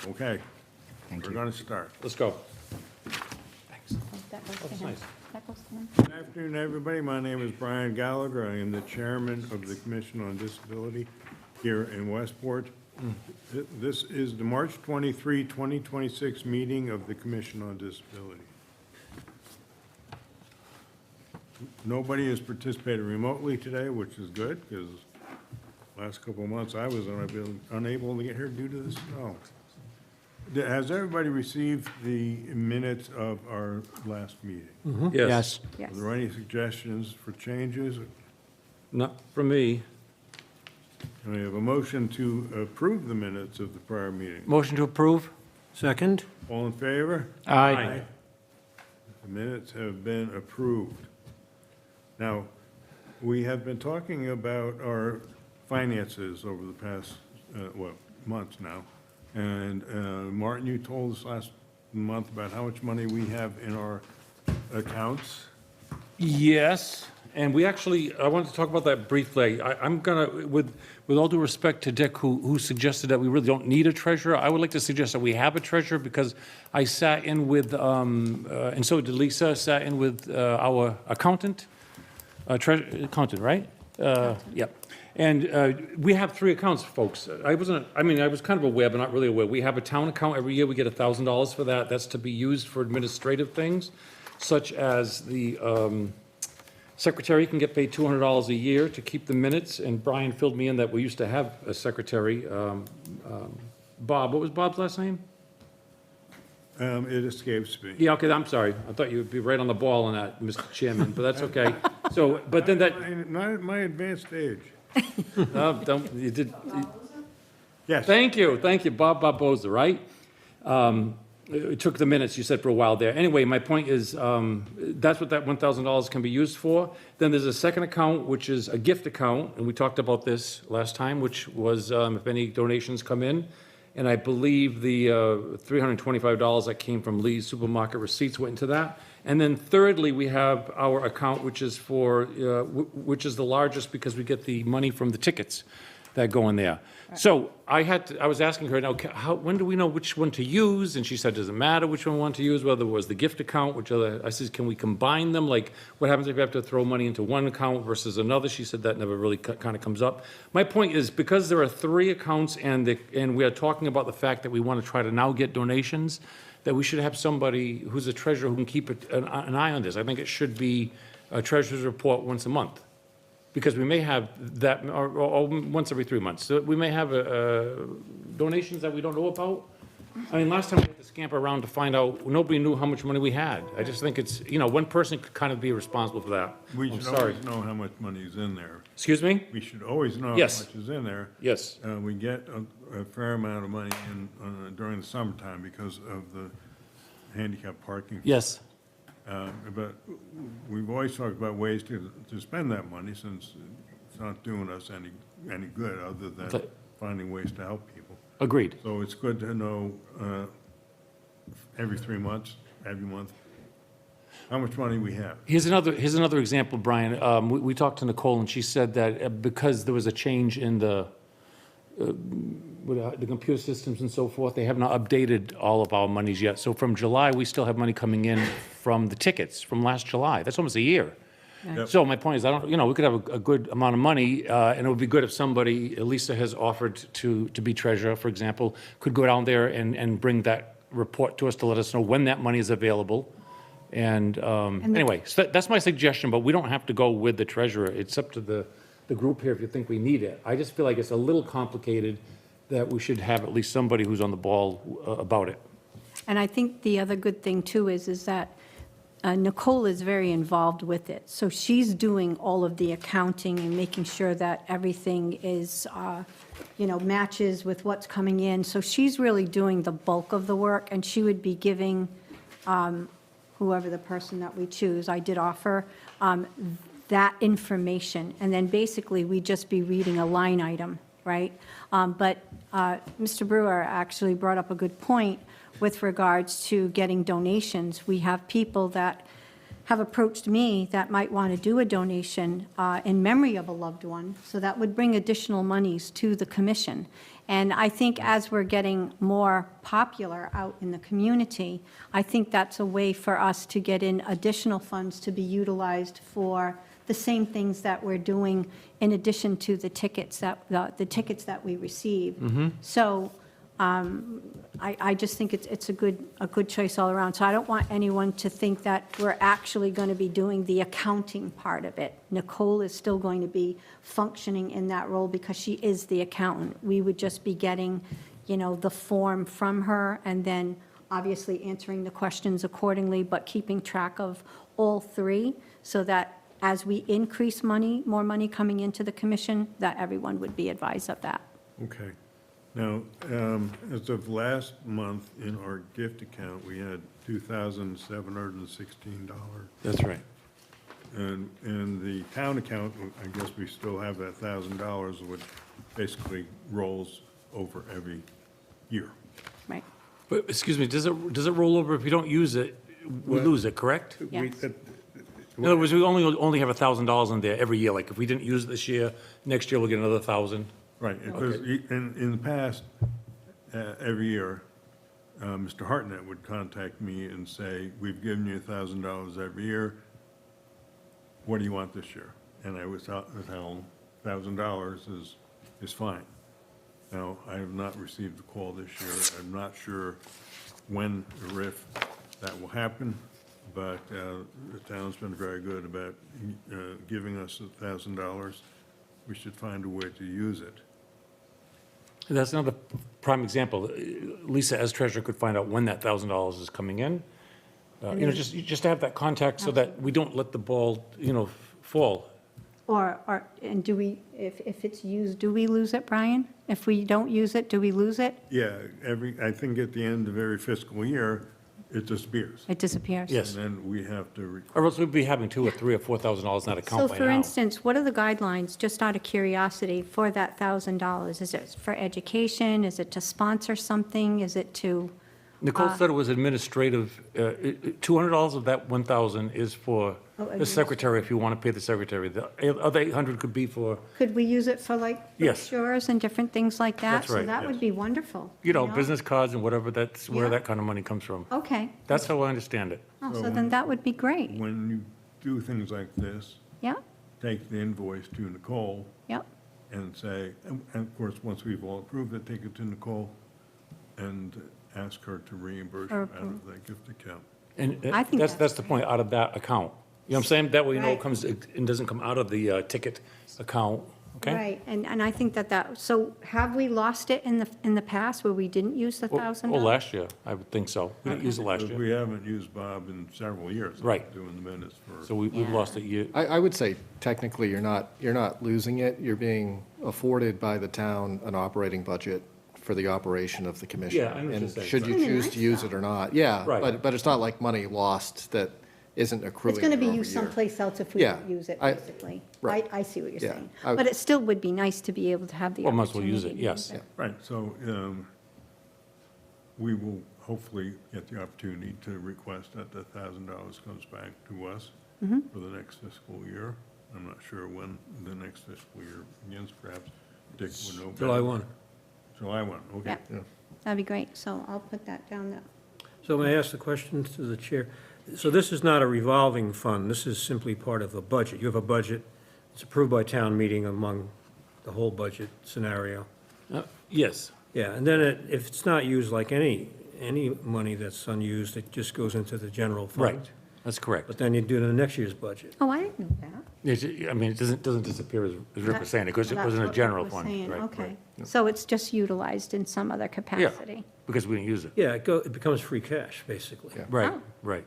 Okay, Thank we're you. going to start. Let's go. That goes to That's him. nice. That goes to him. Good afternoon, everybody. My name is Brian Gallagher. I am the chairman of the Commission on Disability here in Westport. This is the March 23, 2026 meeting of the Commission on Disability. Nobody has participated remotely today, which is good, because last couple of months I was unable to get here due to the snow. Has everybody received the minutes of our last meeting? Yes. Are Yes. there any suggestions for changes? Not from me. Can we have a motion to approve the minutes of the prior meeting? Motion to approve? Second? All in favor? Aye. The minutes have been approved. Now, we have been talking about our finances over the past, months now. And Martin, you told us last month about how much money we have in our accounts. Yes, and we actually, I wanted to talk about that briefly. I'm gonna, with all due respect to Dick, who suggested that we really don't need a treasurer, I would like to suggest that we have a treasurer, because I sat in with, and so did Lisa, sat in with our accountant, accountant, right? Yep. And we have 3 accounts, folks. I was kind of aware, but not really aware. We have a town account. Every year we get $1,000 for that. That's to be used for administrative things, such as the secretary can get paid $200 a year to keep the minutes. And Brian filled me in that we used to have a secretary, Bob. What was Bob's last name? It escapes me. Yeah, okay, I'm sorry. I thought you would be right on the ball on that, Mr. Chairman, but that's okay. So, but then that, Not at my advanced age. don't, you did, Yes. thank you, Bob Boza, right? It took the minutes, you said, for a while there. Anyway, my point is, that's what that $1,000 can be used for. Then there's a second account, which is a gift account, and we talked about this last time, which was if any donations come in. And I believe the $325 that came from Lee's Supermarket receipts went into that. And then thirdly, we have our account, which is for, which is the largest because we get the money from the tickets that go in there. So I was asking her, now, when do we know which one to use? And she said, doesn't matter which one we want to use, whether it was the gift account, which other, I said, can we combine them? Like, what happens if you have to throw money into one account versus another? She said that never really kind of comes up. My point is, because there are 3 accounts and we are talking about the fact that we want to try to now get donations, that we should have somebody who's a treasurer who can keep an eye on this. I think it should be a treasurer's report once a month. Because we may have that, or once every 3 months. So we may have donations that we don't know about. I mean, last time we had to scamper around to find out, nobody knew how much money we had. I just think it's, one person could kind of be responsible for that. We I'm should sorry. always know how much money is in there. Excuse me? We should always know how Yes. much is in there. Yes. We get a fair amount of money in during the summertime because of the handicap parking. Yes. But we've always talked about ways to spend that money, since it's not doing us any good other than But- finding ways to help people. Agreed. So it's good to know every 3 months, every month, how much money we have. Here's another example, Brian. We talked to Nicole, and she said that because there was a change in the computer systems and so forth, they have not updated all of our monies yet. So from July, we still have money coming in from the tickets from last July. That's almost a year. Yep. So my point is, we could have a good amount of money, and it would be good if somebody, Lisa has offered to be treasurer, for example, could go down there and bring that report to us to let us know when that money is available. And anyway, so that's my suggestion, but we don't have to go with the treasurer. It's up to the group here if you think we need it. I just feel like it's a little complicated, that we should have at least somebody who's on the ball about it. And I think the other good thing, too, is that Nicole is very involved with it. So she's doing all of the accounting and making sure that everything is, matches with what's coming in. So she's really doing the bulk of the work, and she would be giving whoever the person that we choose, I did offer, that information. And then basically, we'd just be reading a line item, right? But Mr. Brewer actually brought up a good point with regards to getting donations. We have people that have approached me that might want to do a donation in memory of a loved one, so that would bring additional monies to the commission. And I think as we're getting more popular out in the community, I think that's a way for us to get in additional funds to be utilized for the same things that we're doing in addition to the tickets that, the tickets that we receive. So I just think it's a good choice all around. So I don't want anyone to think that we're actually going to be doing the accounting part of it. Nicole is still going to be functioning in that role because she is the accountant. We would just be getting, the form from her and then obviously answering the questions accordingly, but keeping track of all three so that as we increase money, more money coming into the commission, that everyone would be advised of that. Okay. Now, as of last month, in our gift account, we had $2,716. That's right. And in the town account, I guess we still have that $1,000, which basically rolls over every year. Right. But, excuse me, does it roll over if we don't use it, we Well- lose it, correct? We- Yes. In other words, we only have $1,000 in there every year, like if we didn't use it this year, next year we'll get another 1,000. Right, because in the past, every year, Mr. Hartnett would contact me and say, we've given you $1,000 every year. What do you want this year? And I would tell him, $1,000 is fine. Now, I have not received a call this year. I'm not sure when, or if that will happen, but the town's been very good about giving us $1,000. We should find a way to use it. That's another prime example. Lisa, as treasurer, could find out when that $1,000 is coming in. Just to have that contact so that we don't let the ball, fall. And do we, if it's used, do we lose it, Brian? If we don't use it, do we lose it? Yeah, I think at the end of every fiscal year, it disappears. It disappears? Yes. And then we have to, Or else we'd be having $2,000 or $3,000 or $4,000 in that account by So now. for instance, what are the guidelines, just out of curiosity, for that $1,000? Is it for education? Is it to sponsor something? Is it to, Nicole said it was administrative, $200 of that 1,000 is for the secretary, if you want to pay the secretary. The other 800 could be for, could we use it for like Yes. brochures and different things like that? That's right, So that would yes. be wonderful. business cards and whatever, that's where Yeah. that kind of money comes from. Okay. That's how I understand it. Oh, so then that would be great. when you do things like this, Yeah, take the invoice to Nicole yep. and say, and of course, once we've all approved it, take it to Nicole and ask her to reimburse you Or out of that gift account. And I think that's that's the point, out of that account. You know what I'm saying? That way you know it Right. comes, it doesn't come out of the ticket account, okay? Right, and I think so have we lost it in the past where we didn't use the $1,000? Well, last year, I would think so. We didn't use it last Because year, we haven't used Bob in several years. Right. Doing the minutes for. so we've Yeah. lost it. I would say technically you're not losing it. You're being afforded by the town an operating budget for the operation of the commission. Yeah, I know what you're And saying. should you Kinda choose nice, to use though. it or not, yeah. Right. But it's not like money lost that isn't accruing It's going to be year over used year. someplace else if we Yeah, don't use it, I- basically. right. I see what you're Yeah, saying. I- But it still would be nice to be able to have the Well, opportunity. might as well use it, to yes. use it. Right, so we will hopefully get the opportunity to request that the $1,000 comes back to us Mm-hmm. for the next fiscal year. I'm not sure when the next fiscal year begins, perhaps Dick would know. better. July 1. July 1, okay. Yeah, that'd be great. So I'll put that down there. So may I ask the question to the chair? So this is not a revolving fund, this is simply part of a budget. You have a budget, it's approved by town meeting among the whole budget scenario. Yes, Yeah, and then if it's not used like any money that's unused, it just goes into the general fund. right, that's correct. But then you do the next year's budget. Oh, I didn't know that. I mean, it doesn't disappear, as Rick was saying, it goes in That's a what general Rick was fund. saying. Right, Okay. right. So it's just utilized in some other capacity. Because we didn't use it. Yeah, it becomes free cash, basically. Yeah. Right, Oh. right.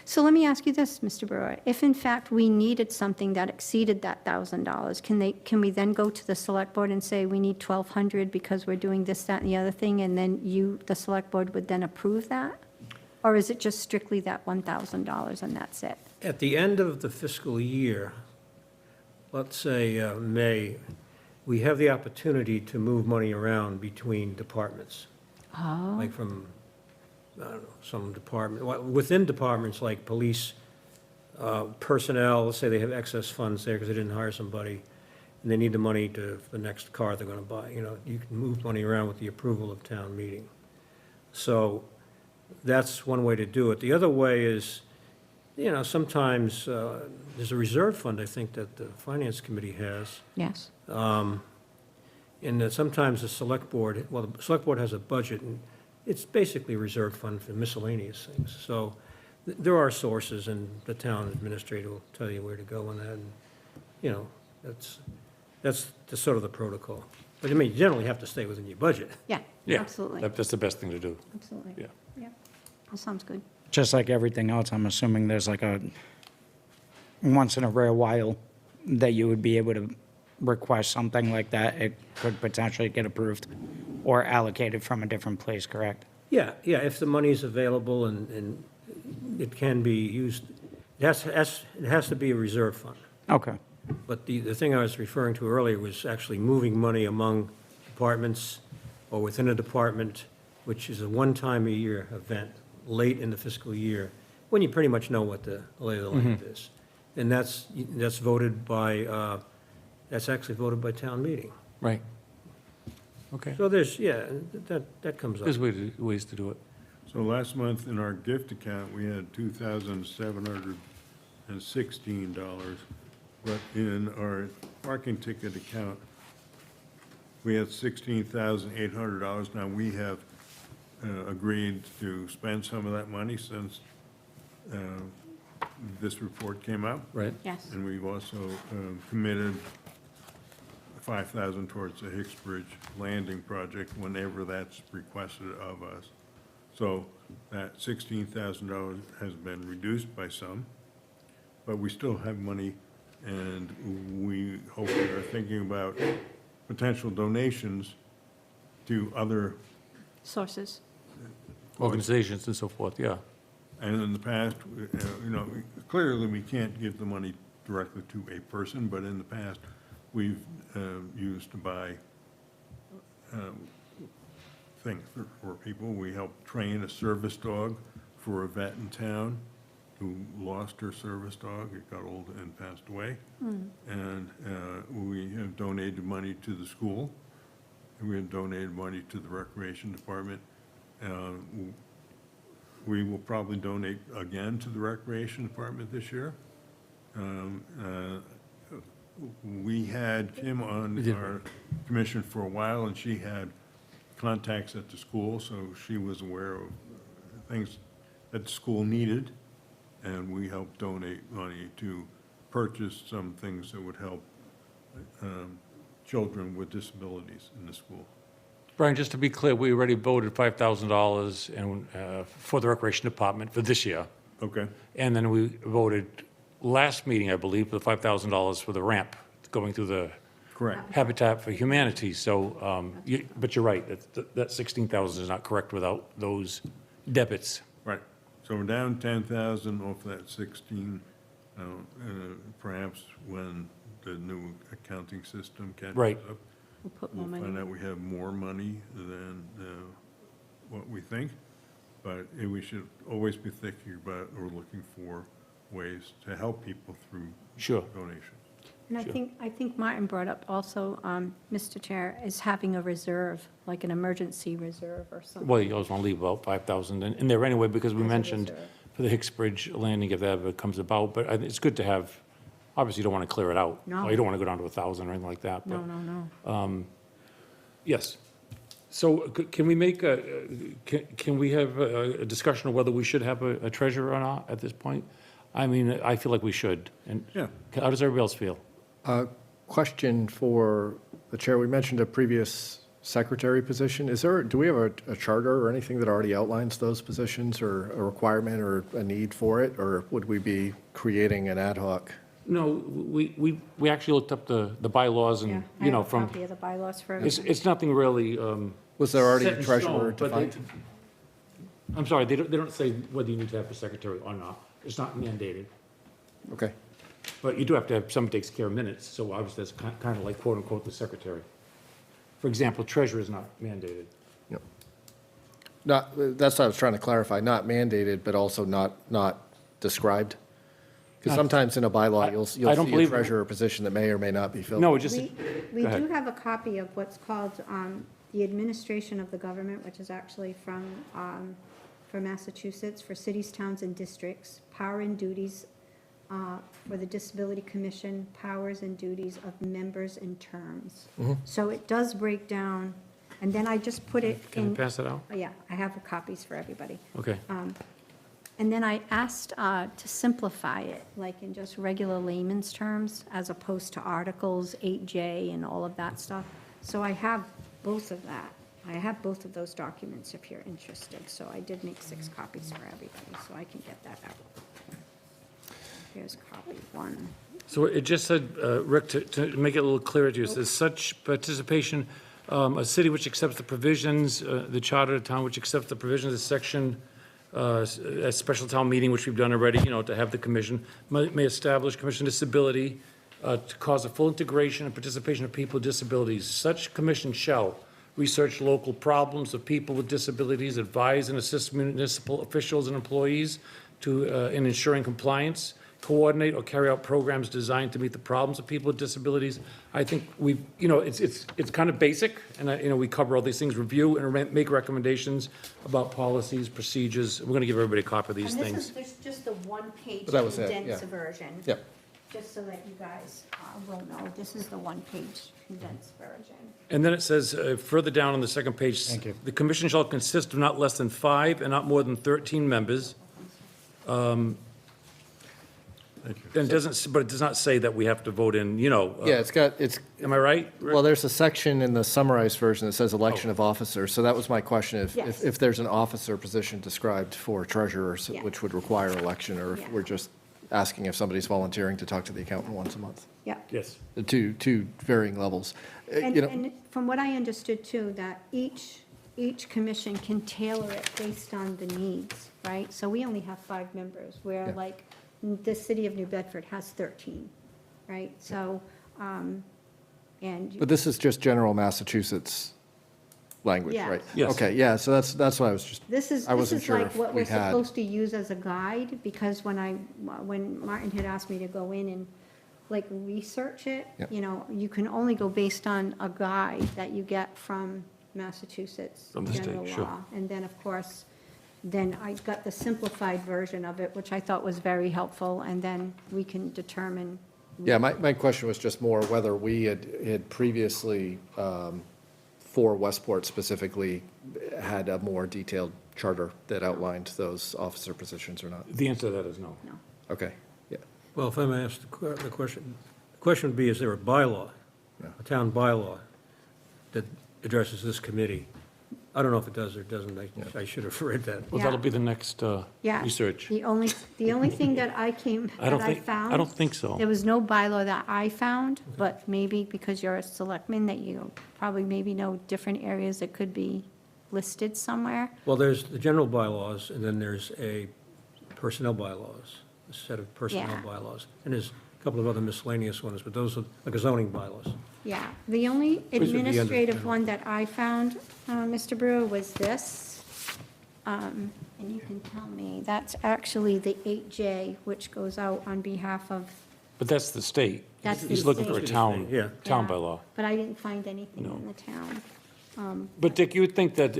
So let me ask you this, Mr. Brewer. If in fact we needed something that exceeded that $1,000, can we then go to the select board and say, we need 1,200 because we're doing this, that, and the other thing, and then the select board would then approve that? Or is it just strictly that $1,000 and that's it? At the end of the fiscal year, let's say May, we have the opportunity to move money around between departments. Oh, Like from, I don't know, some department, within departments like police, personnel, let's say they have excess funds there because they didn't hire somebody. and they need the money for the next car they're gonna buy, you know, you can move money around with the approval of town meeting. So that's one way to do it. The other way is, you know, sometimes there's a reserve fund, I think, that the Finance Committee has. Yes. And that sometimes the select board, well, the select board has a budget, and it's basically a reserve fund for miscellaneous things. So there are sources, and the town administrator will tell you where to go on that. And, you know, that's the sort of the protocol. But I mean, you generally have to stay within your budget. Yeah, Yeah, absolutely, that's the best thing to do. absolutely. Yeah. Yeah, that sounds good. Just like everything else, I'm assuming there's like a, once in a rare while, that you would be able to request something like that, it could potentially get approved or allocated from a different place, correct? Yeah, if the money is available and it can be used, it has to be a reserve fund. Okay, But the thing I was referring to earlier was actually moving money among departments or within a department, which is a one-time-a-year event, late in the fiscal year, when you pretty much know what the lay of the land is. And that's voted by, that's actually voted by town meeting. Right. Okay. So there's, that comes up. There's ways to do it. So last month in our gift account, we had $2,716, but in our parking ticket account, we had $16,800. Now, we have agreed to spend some of that money since this report came out. Right. Yes. And we've also committed $5,000 towards the Hicksbridge Landing project whenever that's requested of us. So that $16,000 has been reduced by some, but we still have money, and we hopefully are thinking about potential donations to other, Sources. Organizations and so forth, yeah. and in the past, you know, clearly we can't give the money directly to a person, but in the past, we've used to buy things for people. We helped train a service dog for a vet in town who lost her service dog. It got old and passed away. And we have donated money to the school. And we have donated money to the recreation department. We will probably donate again to the recreation department this year. We had Kim on our commission for a while, and she had contacts at the school, so she was aware of things that the school needed, and we helped donate money to purchase some things that would help children with disabilities in the school. Brian, just to be clear, we already voted $5,000 for the Recreation Department for this year. Okay, And then we voted last meeting, I believe, for the $5,000 for the ramp going through the correct. Habitat for Humanity. So, but you're right, that 16,000 is not correct without those debits. Right. So we're down 10,000 off that 16, perhaps when the new accounting system catches Right. up. We'll put We'll more money. find out we have more money than what we think, but we should always be thinking about or looking for ways to help people through Sure. donations. And I think Martin brought up also, Mr. Chair, is having a reserve, like an emergency reserve or something. Well, you always want to leave about 5,000 in there anyway, because we As a mentioned reserve. for the Hicksbridge Landing, if that ever comes about, but I think it's good to have, obviously you don't want to clear it out. No. Or you don't want to go down to 1,000 or anything like that. No, but- no, no. Yes. So can we make can we have a discussion of whether we should have a treasurer or not at this point? I mean, I feel like we should. And Yeah. how does everybody else feel? Question for the chair. We mentioned a previous secretary position. Do we have a charter or anything that already outlines those positions, or a requirement or a need for it? Or would we be creating an ad hoc? No, we actually looked up the bylaws Yeah, and, I you know, have a from, copy of the bylaws for it's everyone. nothing really Was there already set a in treasurer stone, but defined? I'm sorry, they don't say whether you need to have a secretary or not. It's not mandated. Okay. But you do have to have somebody takes care of minutes, so obviously that's kind of like quote unquote the secretary. For example, treasurer is not mandated. Yep. Not, that's what I was trying to clarify, not mandated, but also not described. Because sometimes in a bylaw, you'll I don't see a believe- treasurer position that may or may not be filled. No, it just, We Go ahead. do have a copy of what's called the Administration of the Government, which is actually from Massachusetts, for cities, towns, and districts, power and duties for the Disability Commission, powers and duties of members and terms. So it does break down, and then I just put it can I in. pass it out? Oh, yeah, I have the copies for everybody. Okay. And then I asked to simplify it, like in just regular layman's terms, as opposed to Articles 8J and all of that stuff. So I have both of that. I have both of those documents if you're interested. So I did make 6 copies for everybody, so I can get that out. Here's copy 1. So it just said, Rick, to make it a little clearer to you, it says such participation, a city which accepts the provisions, the charter of the town which accepts the provisions of section, a special town meeting, which we've done already, to have the commission, may establish commission disability to cause a full integration and participation of people with disabilities. Such commission shall research local problems of people with disabilities, advise and assist municipal officials and employees in ensuring compliance, coordinate or carry out programs designed to meet the problems of people with disabilities. I think we've, it's kind of basic, and, we cover all these things, review and make recommendations about policies, procedures. We're going to give everybody a copy of these And things. there's just the one-page But that was it, condensed yeah. version. Yep. Just so that you guys will know, this is the one-page condensed version. And then it says, further down on the second page. Thank you. The commission shall consist of not less than 5 and not more than 13 members. Thank you. And it doesn't, but it does not say that we have to vote in, Yeah, it's, am I right? Rick? well, there's a section in the summarized version that says election of officers. So that was my question, Yes. if there's an officer position described for treasurer, Yeah. which would require election, or if Yeah. we're just asking if somebody's volunteering to talk to the accountant once a month. Yeah. Yes. Two varying levels. And, You know, and from what I understood too, that each commission can tailor it based on the needs, right? So we only have 5 members, where Yeah. like the city of New Bedford has 13, right? So, and, But this is just general Massachusetts language, Yeah. right? Yes. Okay, yeah, so that's what I was just, this is I wasn't sure like if what we we're had. supposed to use as a guide, because when Martin had asked me to go in and like research it, Yep. you can only go based on a guide that you get from Massachusetts From the state, general sure. law. And then, of course, then I got the simplified version of it, which I thought was very helpful, and then we can determine. Yeah, my question was just more whether we had previously, for Westport specifically, had a more detailed charter that outlined those officer positions or not. The answer to that is no. No. Okay, yeah. Well, if I may ask the question would be, is there a bylaw, a town bylaw, that addresses this committee? I don't know if it does or doesn't. I should have read that. Well, Yeah. that'll be the next Yeah. research. The only thing that I found. I don't think so. There was no bylaw that I found, but maybe because you're a selectman, that you probably maybe know different areas that could be listed somewhere. Well, there's the general bylaws, and then there's a personnel bylaws, a set of personnel Yeah. bylaws. And there's a couple of other miscellaneous ones, but those are like a zoning bylaws. Yeah, the only Which would be under administrative general. one that I found, Mr. Brewer, was this. And you can tell me, that's actually the 8J, which goes out on behalf of, But that's the state. That's He's the looking for a state. town, Yeah. town Yeah. by law. but I didn't find anything No. in the town. But Dick, you would think that,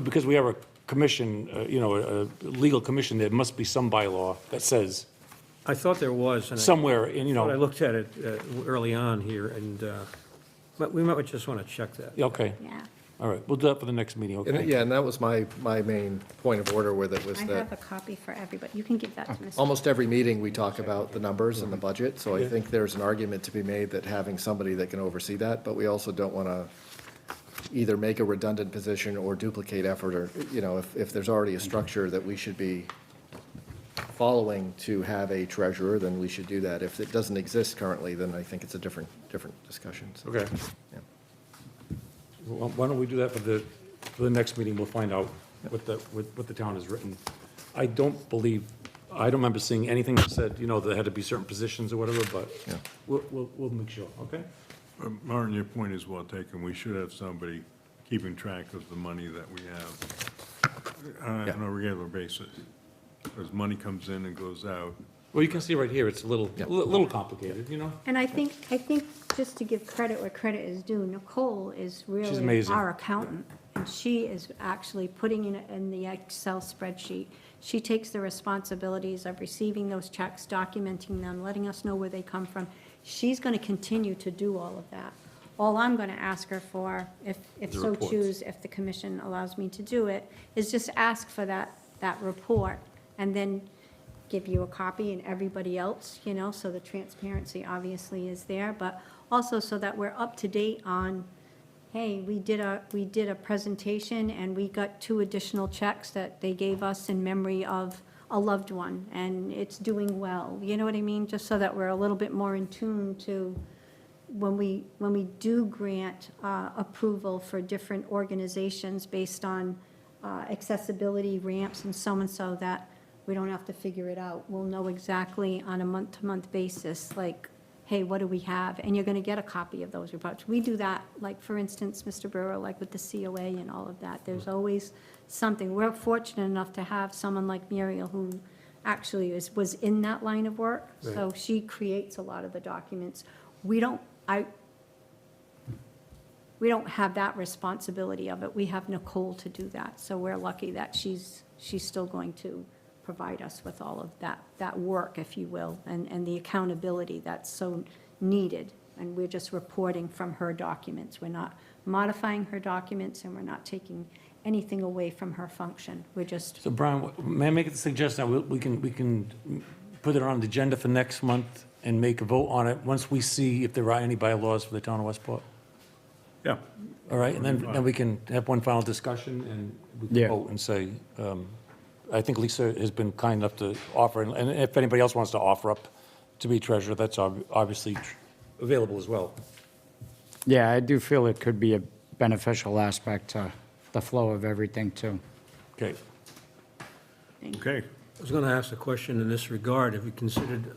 because we have a commission, a legal commission, there must be some bylaw that says I thought there was, and somewhere, in, I looked at it early on here, and, but we might just want to check that. okay, Yeah, all right, we'll do that for the next meeting, And, okay? yeah, and that was my main point of order with it, was I that have a copy for everybody. You can give that to Mr. almost every meeting, we talk about the numbers and the budget, so I think there's an argument to be made that having somebody that can oversee that, but we also don't want to either make a redundant position or duplicate effort, or, if there's already a structure that we should be following to have a treasurer, then we should do that. If it doesn't exist currently, then I think it's a different discussion. So, Okay. yeah. Well, why don't we do that for the next meeting, we'll find out what the town has written. I don't remember seeing anything that said, there had to be certain positions or whatever, but Yeah. we'll make sure, okay? Martin, your point is well taken. We should have somebody keeping track of the money that we have Yeah. on a regular basis. As money comes in and goes out, Well, you can see right here, it's a little complicated, you know? And I think just to give credit where credit is due, Nicole is really amazing. our accountant. And she is actually putting in the Excel spreadsheet. She takes the responsibilities of receiving those checks, documenting them, letting us know where they come from. She's going to continue to do all of that. All I'm going to ask her for, if The so reports. choose, if the commission allows me to do it, is just ask for that report and then give you a copy and everybody else, you know, so the transparency obviously is there, but also so that we're up to date on, hey, we did a presentation and we got 2 additional checks that they gave us in memory of a loved one, and it's doing well. You know what I mean? Just so that we're a little bit more in tune to when we do grant approval for different organizations based on accessibility ramps and so, that we don't have to figure it out. We'll know exactly on a month-to-month basis, like, hey, what do we have? And you're going to get a copy of those reports. We do that, like, for instance, Mr. Brewer, like with the COA and all of that. There's always something. We're fortunate enough to have someone like Muriel who actually was in that line of work. So she creates a lot of the documents. We don't have that responsibility of it. We have Nicole to do that. So we're lucky that she's still going to provide us with all of that work, if you will, and the accountability that's so needed. And we're just reporting from her documents. We're not modifying her documents, and we're not taking anything away from her function. We're just, So Brian, may I make a suggestion? We can put it on the agenda for next month and make a vote on it once we see if there are any bylaws for the town of Westport. Yeah. All right, and then we can have one final discussion and we can Yeah. vote and say, I think Lisa has been kind enough to offer, and if anybody else wants to offer up to be treasurer, that's obviously available as well. Yeah, I do feel it could be a beneficial aspect to the flow of everything, too. Okay. Okay. I was going to ask a question in this regard. Have you considered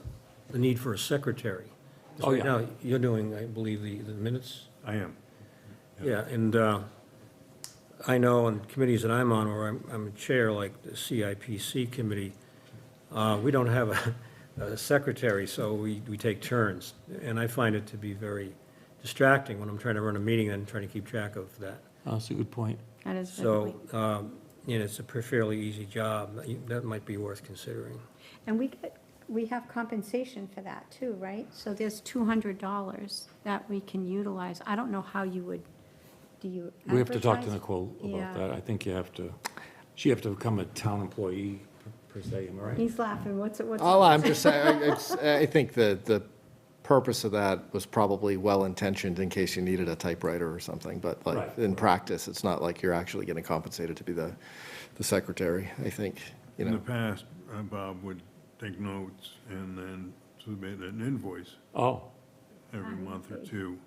the need for a secretary? 'Cause Oh, right yeah. now, you're doing, I believe, the minutes? I am. Yeah, and I know on committees that I'm on, or I'm a chair, like the CIPC committee, we don't have a secretary, so we take turns. And I find it to be very distracting when I'm trying to run a meeting and trying to keep track of that. That's a good point. that is. So, it's a fairly easy job. That might be worth considering. And we have compensation for that too, right? So there's $200 that we can utilize. I don't know how you would, do you We have to talk to advertise? Nicole Yeah. about that. I think she have to become a town employee per se, am I right? He's laughing, what's? Oh, I'm just saying, I think the purpose of that was probably well-intentioned in case you needed a typewriter or something, but like, Right. in practice, it's not like you're actually getting compensated to be the secretary, I think, you In the know. past, Bob would take notes and then submit an invoice Oh, every month or two.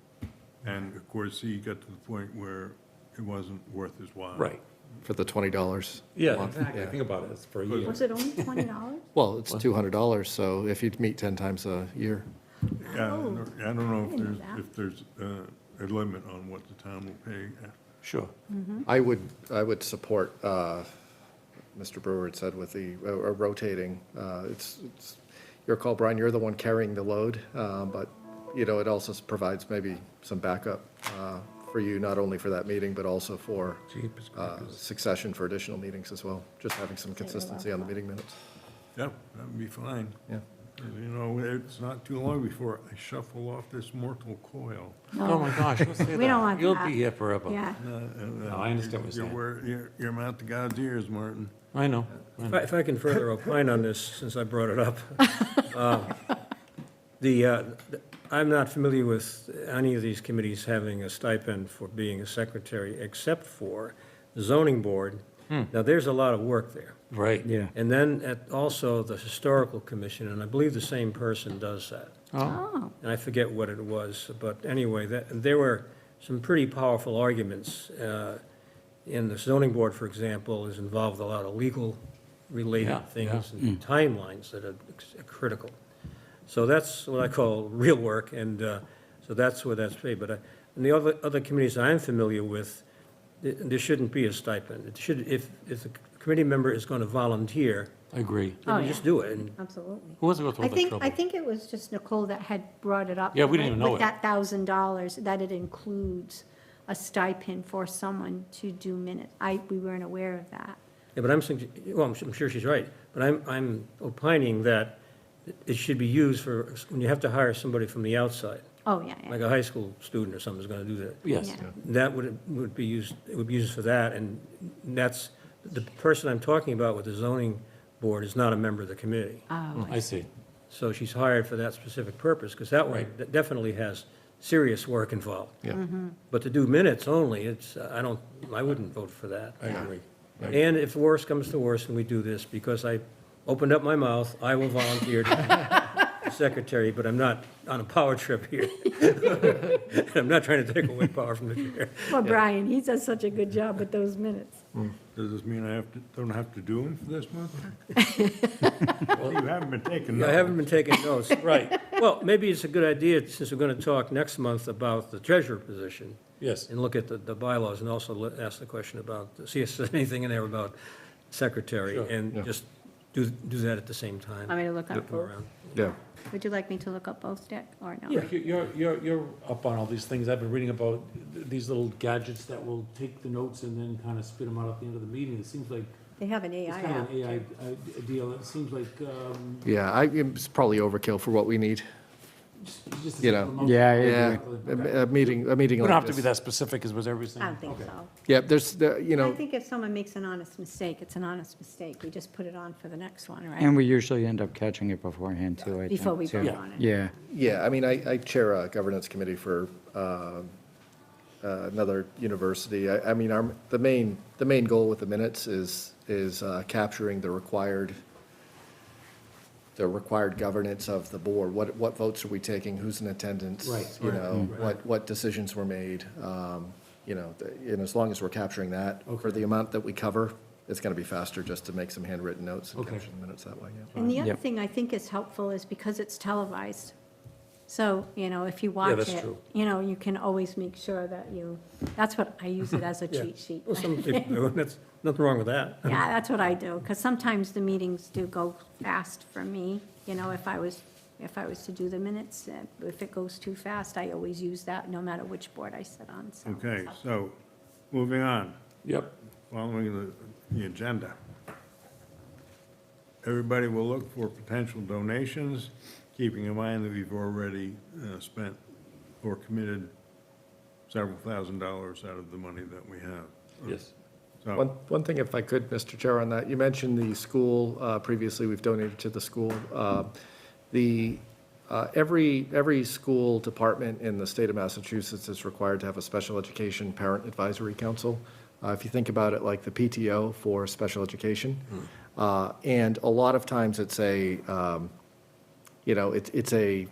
And of course, he got to the point where it wasn't worth his while. right. For the $20 a Yeah, month, exactly. yeah. Think about it. It's for a year. Was it only $20? Well, it's $200, so if you'd meet 10 times a year. Yeah, Oh, I don't know I didn't know that. if there's a limit on what the town will pay. Sure. I would support, Mr. Brewer had said with the rotating, it's your call, Brian, you're the one carrying the load, but, you know, it also provides maybe some backup for you, not only for that meeting, but also for Jeepers creepers. succession for additional meetings as well, just having some consistency on the meeting minutes. Yeah, that'd be fine. Yeah. You know, it's not too long before I shuffle off this mortal coil. Oh, my gosh, don't say that. We don't want You'll that. be here forever. Yeah. No, I understand what you're saying. You're mouth to God's ears, Martin. I know. If I can further opine on this, since I brought it up. I'm not familiar with any of these committees having a stipend for being a secretary, except for the zoning board. Now, there's a lot of work there. Right. Yeah. And then also the historical commission, and I believe the same person does that. Oh, And I forget what it was, but anyway, there were some pretty powerful arguments. In the zoning board, for example, is involved a lot of legal-related Yeah, things and timelines that are critical. So that's what I call real work, and so that's where that's paid. But in the other committees I'm familiar with, there shouldn't be a stipend. It should, if the committee member is going to volunteer, I agree. Oh, You yeah. just do it, and Absolutely. Who wants to go through I all that think, trouble? I think it was just Nicole that had brought it up. Yeah, we didn't even know With it. that $1,000, that it includes a stipend for someone to do minutes. We weren't aware of that. yeah, but I'm sure she's right, but I'm opining that it should be used for, when you have to hire somebody from the outside, Oh, yeah, like yeah. a high school student or something is gonna do that. Yes. Yeah. That would be used, it would be used for that, and that's, the person I'm talking about with the zoning board is not a member of the committee. Oh, I see. So she's hired for that specific purpose, because that one Right. that definitely has serious work involved. Yeah. But to do minutes only, I wouldn't vote for that. I agree. And if worse comes to worse and we do this, because I opened up my mouth, I will volunteer to be secretary, but I'm not on a power trip here. I'm not trying to take away power from the chair. Well, Brian, he does such a good job with those minutes. Does this mean don't have to do them for this month? Well, you haven't been taking notes. I haven't been taking notes. Right, Well, maybe it's a good idea, since we're going to talk next month about the treasurer position, yes. and look at the bylaws, and also ask the question about, see if there's anything in there about secretary, Sure. and just do that at the same time. Want me to look up Go both? around. Yeah. Would you like me to look up both, Dick, or no? Yeah, you're up on all these things. I've been reading about these little gadgets that will take the notes and then kind of spit them out at the end of the meeting. It seems like, They have an it's AI kind of app. an AI deal. It seems like, Yeah, it's probably overkill for what we need. just. You know, Yeah, I Yeah, agree. a meeting We don't like have to be this. that specific as what everybody's saying. I don't think Okay. so. Yeah, you I know, think if someone makes an honest mistake, it's an honest mistake. We just put it on for the next one, right? And we usually end up catching it beforehand too, I think. Before we too. vote Yeah. on it. Yeah, yeah, I mean, I chair a governance committee for another university. I mean, the main goal with the minutes is capturing the required governance of the board. What votes are we taking? Who's in attendance? Right, You right, know, right. what decisions were made? You know, and as long as we're capturing that, for the amount that we cover, it's going to be faster just to make some handwritten notes and Okay. capture the minutes that way, yeah. And the other Yep. thing I think is helpful is because it's televised. So, if you watch that's it, true. you can always make sure that that's what, I use it as a Yeah. cheat sheet. Well, some people do, and that's, nothing wrong with that. Yeah, that's what I do, because sometimes the meetings do go fast for me, if I was to do the minutes, if it goes too fast, I always use that, no matter which board I sit on, so. Okay, so, moving on, Yep. following the agenda. Everybody will look for potential donations, keeping in mind that we've already spent or committed several $1,000s out of the money that we have. Yes. One, So, one thing, if I could, Mr. Chair, on that, you mentioned the school, previously, we've donated to the school. Every school department in the state of Massachusetts is required to have a special education parent advisory council. If you think about it like the PTO for special education. And a lot of times it's it's a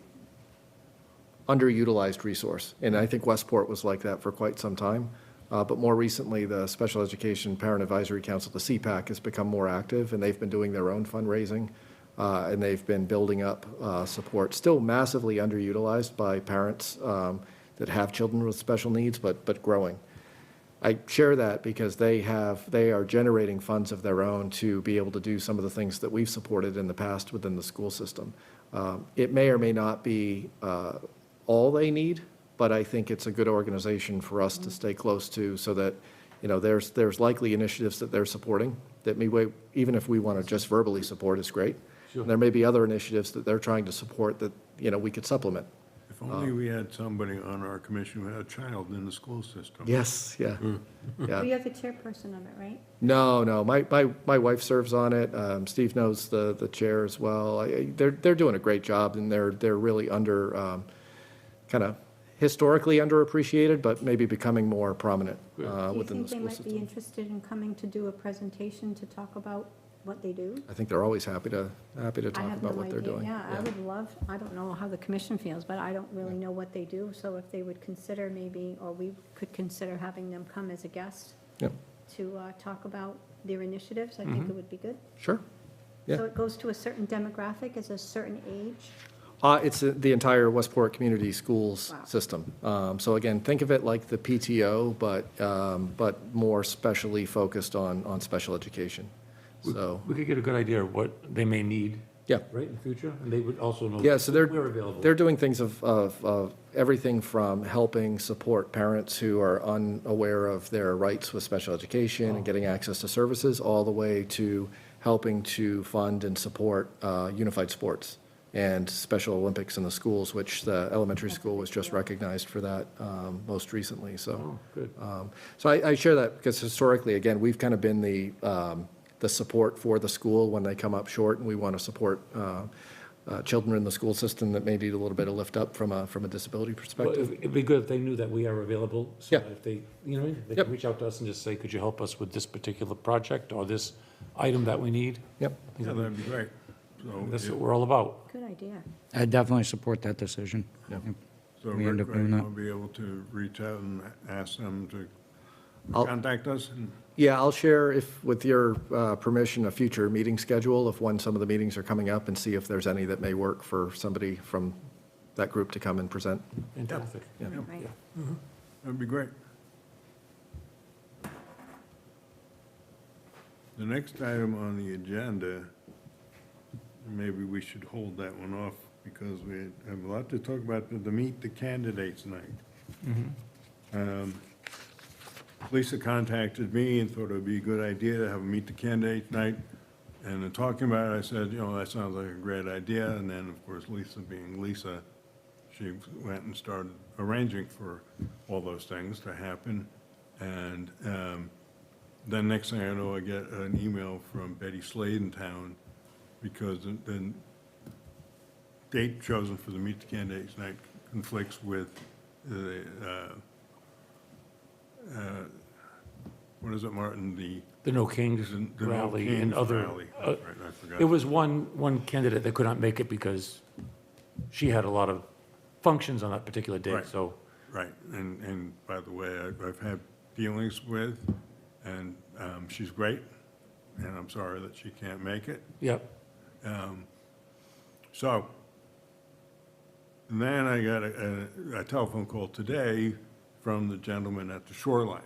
underutilized resource. And I think Westport was like that for quite some time. But more recently, the Special Education Parent Advisory Council, the CPAC, has become more active, and they've been doing their own fundraising, and they've been building up support, still massively underutilized by parents that have children with special needs, but growing. I share that because they are generating funds of their own to be able to do some of the things that we've supported in the past within the school system. It may or may not be all they need, but I think it's a good organization for us to stay close to so that, there's likely initiatives that they're supporting that even if we want to just verbally support is great. Sure. And there may be other initiatives that they're trying to support that, we could supplement. if only we had somebody on our commission who had a child in the school system. Yes, yeah. Yeah. You're the chairperson of it, right? No, my wife serves on it. Steve knows the chair as well. They're doing a great job, and they're really kind of historically underappreciated, but maybe becoming more prominent Do you within the think they school might be system. interested in coming to do a presentation to talk about what they do? I think they're always happy to I talk have about no what they're idea. doing. Yeah, I would love, I don't know how the commission feels, but I don't really know what they do. So if they would consider maybe, or we could consider having them come as a guest Yep, to talk about their initiatives, I think it would be good. sure. Yeah. So it goes to a certain demographic, is a certain age? It's the entire Westport Community Schools Wow. system. So again, think of it like the PTO, but more specially focused on special education. So, We could get a good idea of what they may need, yeah. right, in the future, and they would also know. Yeah, so we're available. they're doing things of everything from helping support parents who are unaware of their rights with special education and getting access to services, all the way to helping to fund and support unified sports and Special Olympics in the schools, which the elementary school was just recognized for that most recently, so. Oh, good. So I share that because historically, again, we've kind of been the support for the school when they come up short, and we want to support children in the school system that may need a little bit of lift up from a disability Well, perspective. it'd be good if they knew that we are available. So Yeah. if they, you know, they Yep. can reach out to us and just say, could you help us with this particular project or this item that we need? Yep. Yeah, that'd be great. So, That's if- what we're all about. Good idea. I definitely support that decision. Yeah. Yep. so we end Rick, up doing that. will be able to reach out and ask them to I'll- contact us? And Yeah, I'll share, if, with your permission, a future meeting schedule of when some of the meetings are coming up, and see if there's any that may work for somebody from that group to come and present. Fantastic. Yeah. Right. That'd be great. The next item on the agenda, maybe we should hold that one off because we have a lot to talk about, the Meet the Candidates night. Lisa contacted me and thought it would be a good idea to have a Meet the Candidates night. And in talking about it, I said, you know, that sounds like a great idea. And then, of course, Lisa being Lisa, she went and started arranging for all those things to happen. And then next thing I know, I get an email from Betty Slade in town because the date chosen for the Meet the Candidates night conflicts with the, what is it, Martin, The No Kings the No rally Kings and other. rally. That's right, I forgot. It was one candidate that could not make it because she had a lot of functions on that particular day, Right. so. Right, and by the way, I've had dealings with, and she's great, and I'm sorry that she can't make it. Yep. So, and then I got a telephone call today from the gentleman at the Shorelines,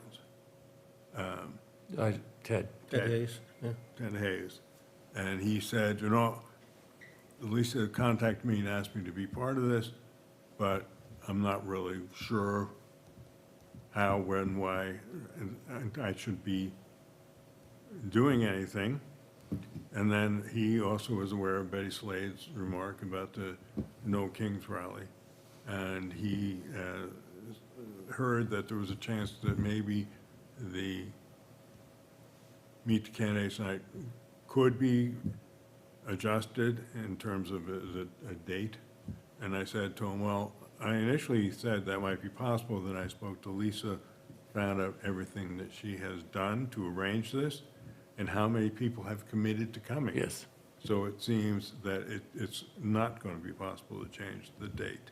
Ted. Ted Hayes, yeah. Ted Hayes, and he said, you know, Lisa contacted me and asked me to be part of this, but I'm not really sure how, when, why, and I should be doing anything. And then he also was aware of Betty Slade's remark about the No Kings rally. And he heard that there was a chance that maybe the Meet the Candidates night could be adjusted in terms of a date. And I said to him, well, I initially said that might be possible. Then I spoke to Lisa, found out everything that she has done to arrange this and how many people have committed to coming. Yes. So it seems that it's not going to be possible to change the date.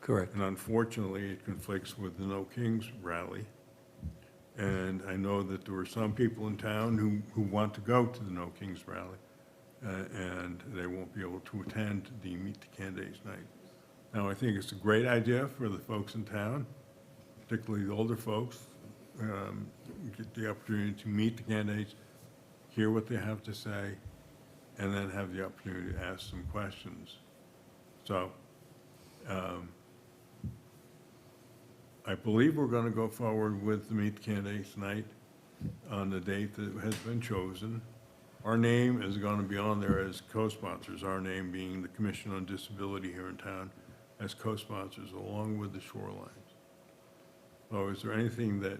Correct. And unfortunately, it conflicts with the No Kings rally. And I know that there were some people in town who want to go to the No Kings rally, and they won't be able to attend the Meet the Candidates night. Now, I think it's a great idea for the folks in town, particularly the older folks, get the opportunity to meet the candidates, hear what they have to say, and then have the opportunity to ask some questions. So, I believe we're going to go forward with the Meet the Candidates night on the date that has been chosen. Our name is going to be on there as co-sponsors, our name being the Commission on Disability here in town as co-sponsors, along with the Shorelines. So is there anything that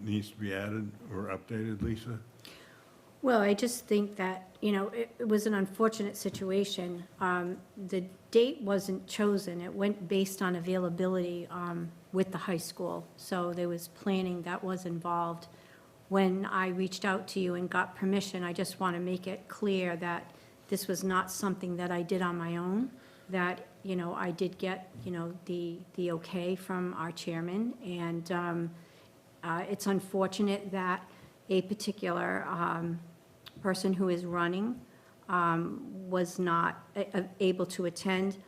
needs to be added or updated, Lisa? Well, I just think that, you know, it was an unfortunate situation. The date wasn't chosen. It went based on availability with the high school. So there was planning that was involved. When I reached out to you and got permission, I just want to make it clear that this was not something that I did on my own, that, you know, I did get, you know, the okay from our chairman. And it's unfortunate that a particular person who is running was not able to attend.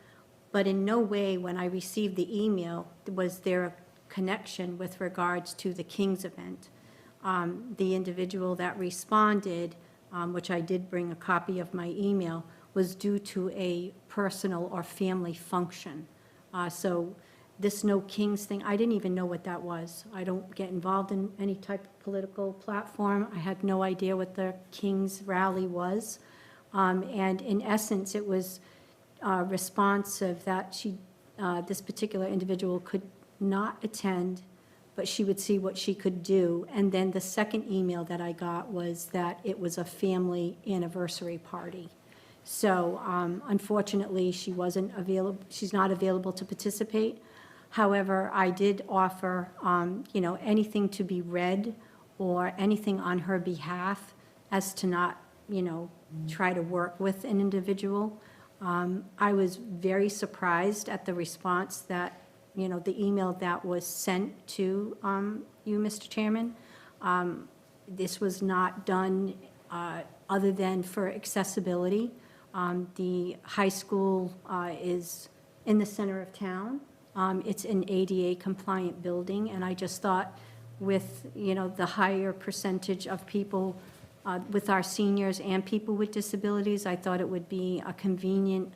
But in no way, when I received the email, was there a connection with regards to the Kings event. The individual that responded which I did bring a copy of my email, was due to a personal or family function. So this No Kings thing, I didn't even know what that was. I don't get involved in any type of political platform. I had no idea what the Kings rally was. And in essence, it was responsive that this particular individual could not attend, but she would see what she could do. And then the second email that I got was that it was a family anniversary party. So unfortunately, she wasn't available, she's not available to participate. However, I did offer, anything to be read or anything on her behalf as to not, try to work with an individual. I was very surprised at the response that, the email that was sent to you, Mr. Chairman. This was not done other than for accessibility. The high school is in the center of town. It's an ADA compliant building, and I just thought with, the higher percentage of people with our seniors and people with disabilities, I thought it would be a convenient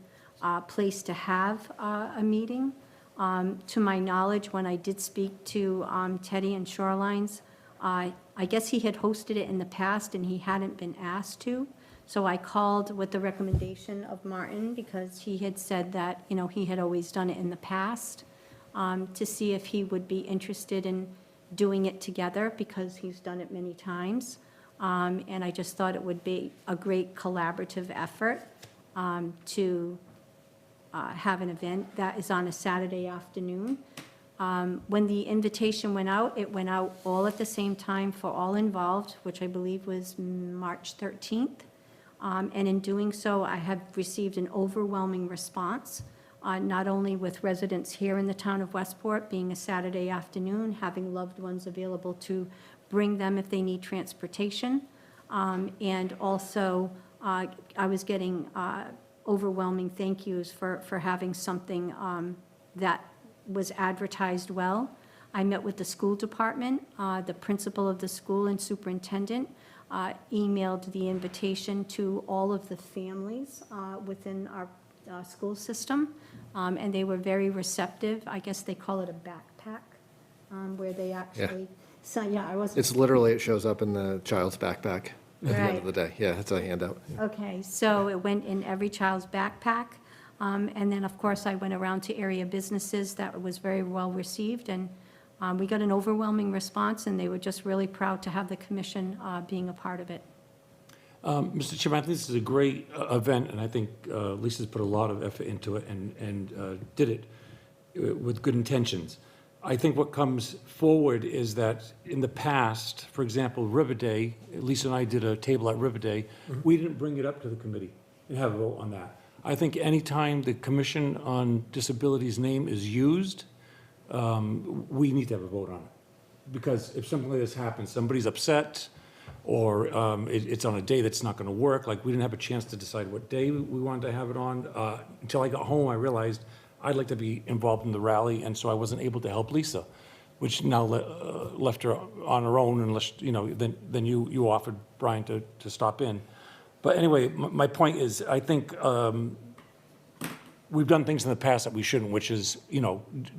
place to have a meeting. To my knowledge, when I did speak to Teddy and Shorelines, I guess he had hosted it in the past and he hadn't been asked to. So I called with the recommendation of Martin because he had said that, he had always done it in the past, to see if he would be interested in doing it together because he's done it many times. And I just thought it would be a great collaborative effort to have an event that is on a Saturday afternoon. When the invitation went out, it went out all at the same time for all involved, which I believe was March 13th. And in doing so, I have received an overwhelming response, not only with residents here in the town of Westport, being a Saturday afternoon, having loved ones available to bring them if they need transportation, and also I was getting overwhelming thank yous for having something that was advertised well. I met with the school department, the principal of the school and superintendent, emailed the invitation to all of the families within our school system, and they were very receptive. I guess they call it a backpack, where they actually, so yeah, I wasn't. It's literally, it shows up in the child's backpack at the end of Right. the day. Yeah, it's a handout. Okay, so it went in every child's backpack. And then, of course, I went around to area businesses. That was very well received, and we got an overwhelming response, and they were just really proud to have the commission being a part of it. Mr. Chairman, I think this is a great event, and I think Lisa's put a lot of effort into it and did it with good intentions. I think what comes forward is that in the past, for example, River Day, Lisa and I did a table at River Day, we didn't bring it up to the committee and have a vote on that. I think anytime the Commission on Disabilities name is used, we need to have a vote on it. Because if something like this happens, somebody's upset, or it's on a day that's not going to work, like we didn't have a chance to decide what day we wanted to have it on. Until I got home, I realized I'd like to be involved in the rally, and so I wasn't able to help Lisa, which now left her on her own unless, then you offered Brian to stop in. But anyway, my point is, I think we've done things in the past that we shouldn't, which is,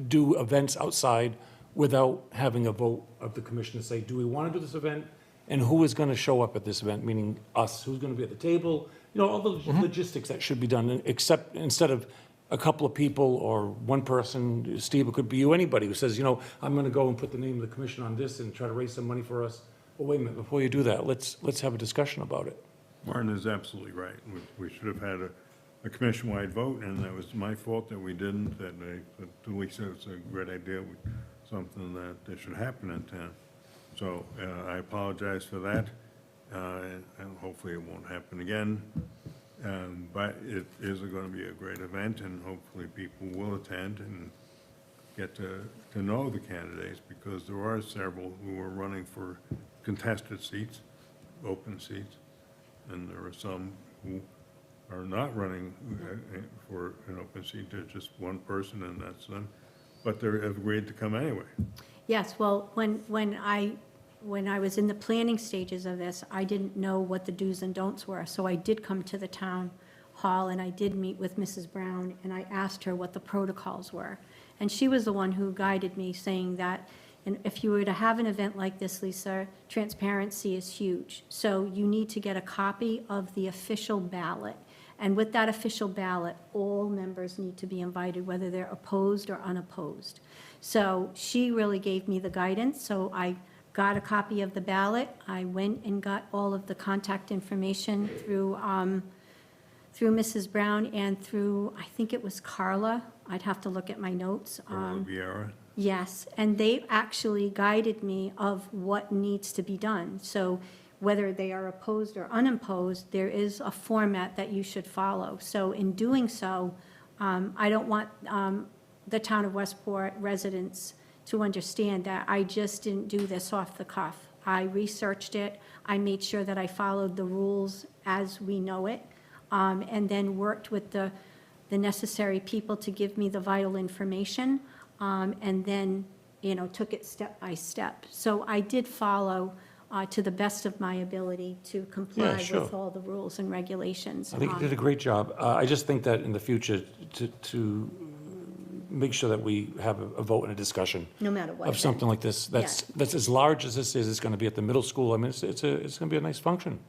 do events outside without having a vote of the commission to say, do we want to do this event? And who is going to show up at this event, meaning us, who's going to be at the table? All the logistics that should be done, except instead of a couple of people or one person, Steve, it could be you, anybody who says, I'm going to go and put the name of the commission on this and try to raise some money for us. Well, wait a minute, before you do that, let's have a discussion about it. Martin is absolutely right. We should have had a commission-wide vote, and that was my fault that we didn't, that to Lisa, it's a great idea, something that should happen in town. So I apologize for that, and hopefully it won't happen again. But it is going to be a great event, and hopefully people will attend and get to know the candidates, because there are several who are running for contested seats, open seats, and there are some who are not running for an open seat. There's just one person, and that's them. But they're agreed to come anyway. Yes, well, when I when I was in the planning stages of this, I didn't know what the do's and don'ts were. So I did come to the town hall and I did meet with Mrs. Brown and I asked her what the protocols were. And she was the one who guided me, saying that and if you were to have an event like this, Lisa, transparency is huge. So you need to get a copy of the official ballot. And with that official ballot, all members need to be invited, whether they're opposed or unopposed. So she really gave me the guidance, so I got a copy of the ballot. I went and got all of the contact information through Mrs. Brown and through, I think it was Carla. I'd have to look at my notes. Carla Vieira. Yes, and they actually guided me of what needs to be done. So whether they are opposed or unopposed, there is a format that you should follow. So in doing so, I don't want the town of Westport residents to understand that I just didn't do this off the cuff. I researched it, I made sure that I followed the rules as we know it, and then worked with the necessary people to give me the vital information, and then, took it step by step. So I did follow to the best of my ability to comply Yeah, sure. with all the rules and regulations. I think you did a great job. I just think that in the future, to make sure that we have a vote and a discussion No matter what. of something like this, that's as large as this is, it's gonna be at the middle school. I mean, it's gonna be a nice function.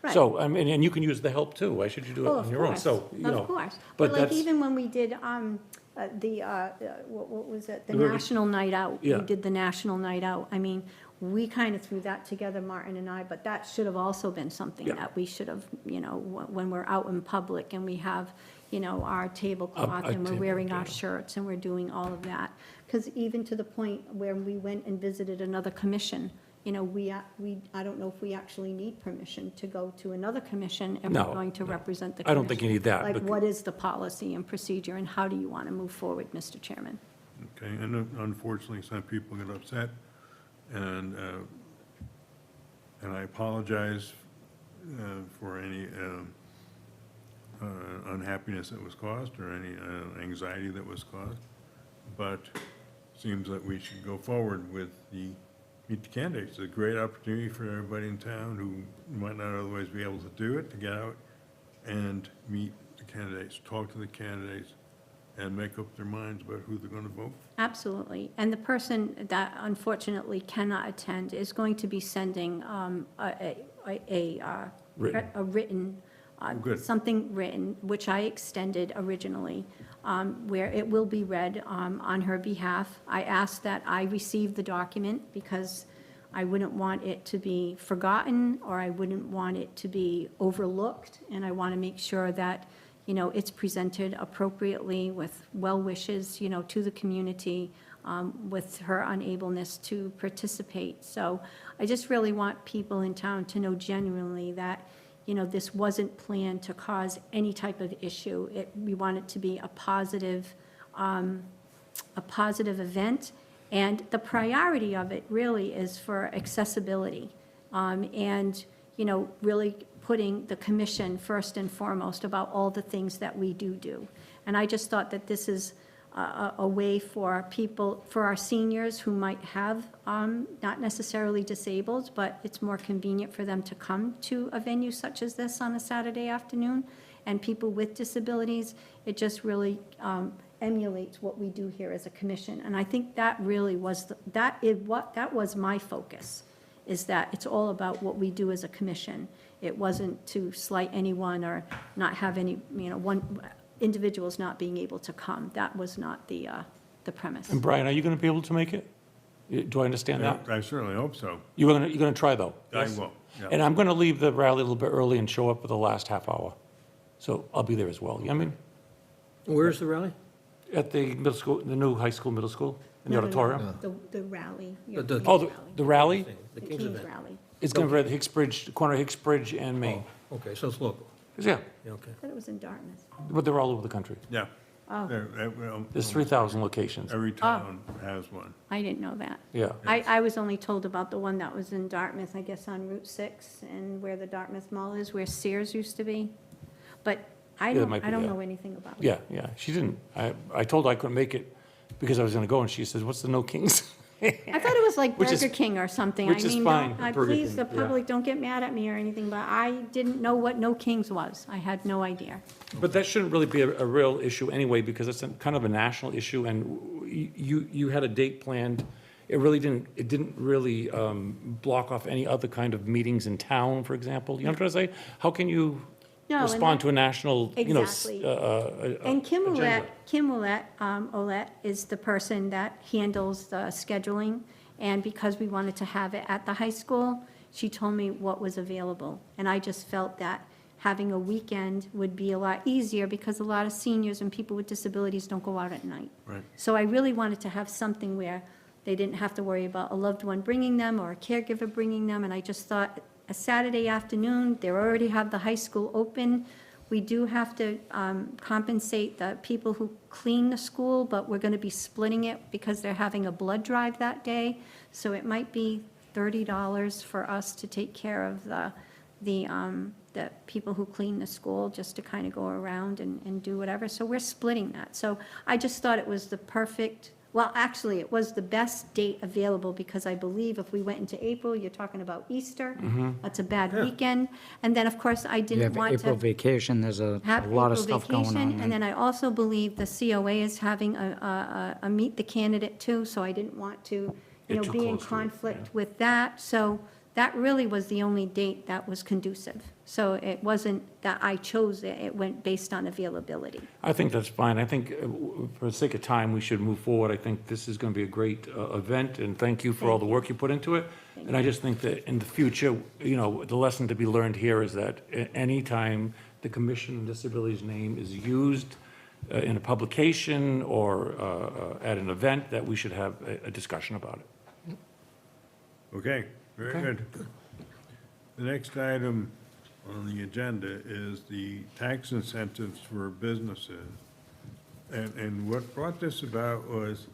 Right. So, I mean, and you can use the help too. Why should you do it Oh, on of your own? course, So, of course. but Like that's, even when we did what was it, the The- National Night Out. Yeah. We did the National Night Out. I mean, we kind of threw that together, Martin and I, but that should have also been something Yeah. that we should have, when we're out in public and we have, our tablecloth A and we're table, wearing our yeah. shirts and we're doing all of that. Because even to the point where we went and visited another commission, I don't know if we actually need permission to go to another commission if we're No, going to no. represent the I don't think you commission. need that. Like, bec- what is the policy and procedure, and how do you want to move forward, Mr. Chairman? Okay, and unfortunately, some people get upset, and I apologize for any unhappiness that was caused or any anxiety that was caused, but seems that we should go forward with meet the candidates. It's a great opportunity for everybody in town who might not otherwise be able to do it, to get out and meet the candidates, talk to the candidates, and make up their minds about who they're going to vote for. Absolutely. And the person that unfortunately cannot attend is going to be sending Written. a written, good. something written, which I extended originally, where it will be read on her behalf. I asked that I receive the document because I wouldn't want it to be forgotten, or I wouldn't want it to be overlooked, and I want to make sure that, it's presented appropriately with well wishes, to the community, with her unableness to participate. So I just really want people in town to know genuinely that, this wasn't planned to cause any type of issue. We want it to be a positive event, and the priority of it really is for accessibility, and, really putting the commission first and foremost about all the things that we do. And I just thought that this is a way for people, for our seniors who might have, not necessarily disabled, but it's more convenient for them to come to a venue such as this on a Saturday afternoon, and people with disabilities, it just really emulates what we do here as a commission. And I think that really was, that was my focus, is that it's all about what we do as a commission. It wasn't to slight anyone or not have any, individuals not being able to come. That was not the premise. And Brian, are you gonna be able to make it? Do I understand that? I certainly hope so. You're gonna try, though? I Yes? will, yeah. And I'm gonna leave the rally a little bit early and show up for the last half hour. So I'll be there as well. I mean, Where's the rally? at the middle school, the new high school, middle school, in the No, no, no, auditorium. The rally. The- Oh, the rally? The The King's King's event. rally. It's gonna be at Hicksbridge, corner of Hicksbridge and Main. Oh, okay, so it's local. Yeah, Yeah, okay. I thought it was in Dartmouth. but they're all over the country. Yeah. Oh, There's 3,000 locations. Every town has one. I didn't know that. Yeah. I was only told about the one that was in Dartmouth, I guess on Route 6, and where the Dartmouth Mall is, where Sears used to be. But I Yeah, it don't, might be I don't there. know anything about it. Yeah, yeah, she didn't. I told her I couldn't make it because I was gonna go, and she says, what's the No Kings? I thought it was like Which is- Burger King or something. which I is mean, fine, Burger please, King, the yeah. public, don't get mad at me or anything, but I didn't know what No Kings was. I had no idea. But that shouldn't really be a real issue anyway, because it's kind of a national issue, and you had a date planned. It didn't really block off any other kind of meetings in town, for example. You know what I'm trying to say? How can you No, and respond that- to a national, Exactly. And Kim agenda. Olet is the person that handles the scheduling, and because we wanted to have it at the high school, she told me what was available. And I just felt that having a weekend would be a lot easier, because a lot of seniors and people with disabilities don't go out at night. Right. So I really wanted to have something where they didn't have to worry about a loved one bringing them or a caregiver bringing them, and I just thought a Saturday afternoon, they already have the high school open. We do have to compensate the people who clean the school, but we're going to be splitting it because they're having a blood drive that day. So it might be $30 for us to take care of the people who clean the school, just to kind of go around and do whatever. So we're splitting that. So I just thought it was the perfect, well, actually, it was the best date available, because I believe if we went into April, you're talking about Easter. That's a bad weekend. And then, of course, I You didn't have want April to vacation, there's a have lot of April stuff going vacation. on. And then I also believe the COA is having a meet the candidate too, so I didn't want to, Get too be in close to it, conflict with that. So that really was the only date that was conducive. So it wasn't that I chose it, it went based on availability. I think that's fine. I think for the sake of time, we should move forward. I think this is going to be a great event, and thank you for all the work you put into it. And I just think that in the future, the lesson to be learned here is that anytime the Commission on Disabilities name is used in a publication or at an event, that we should have a discussion about it. Okay, very good. The next item on the agenda is the tax incentives for businesses. And what brought this about was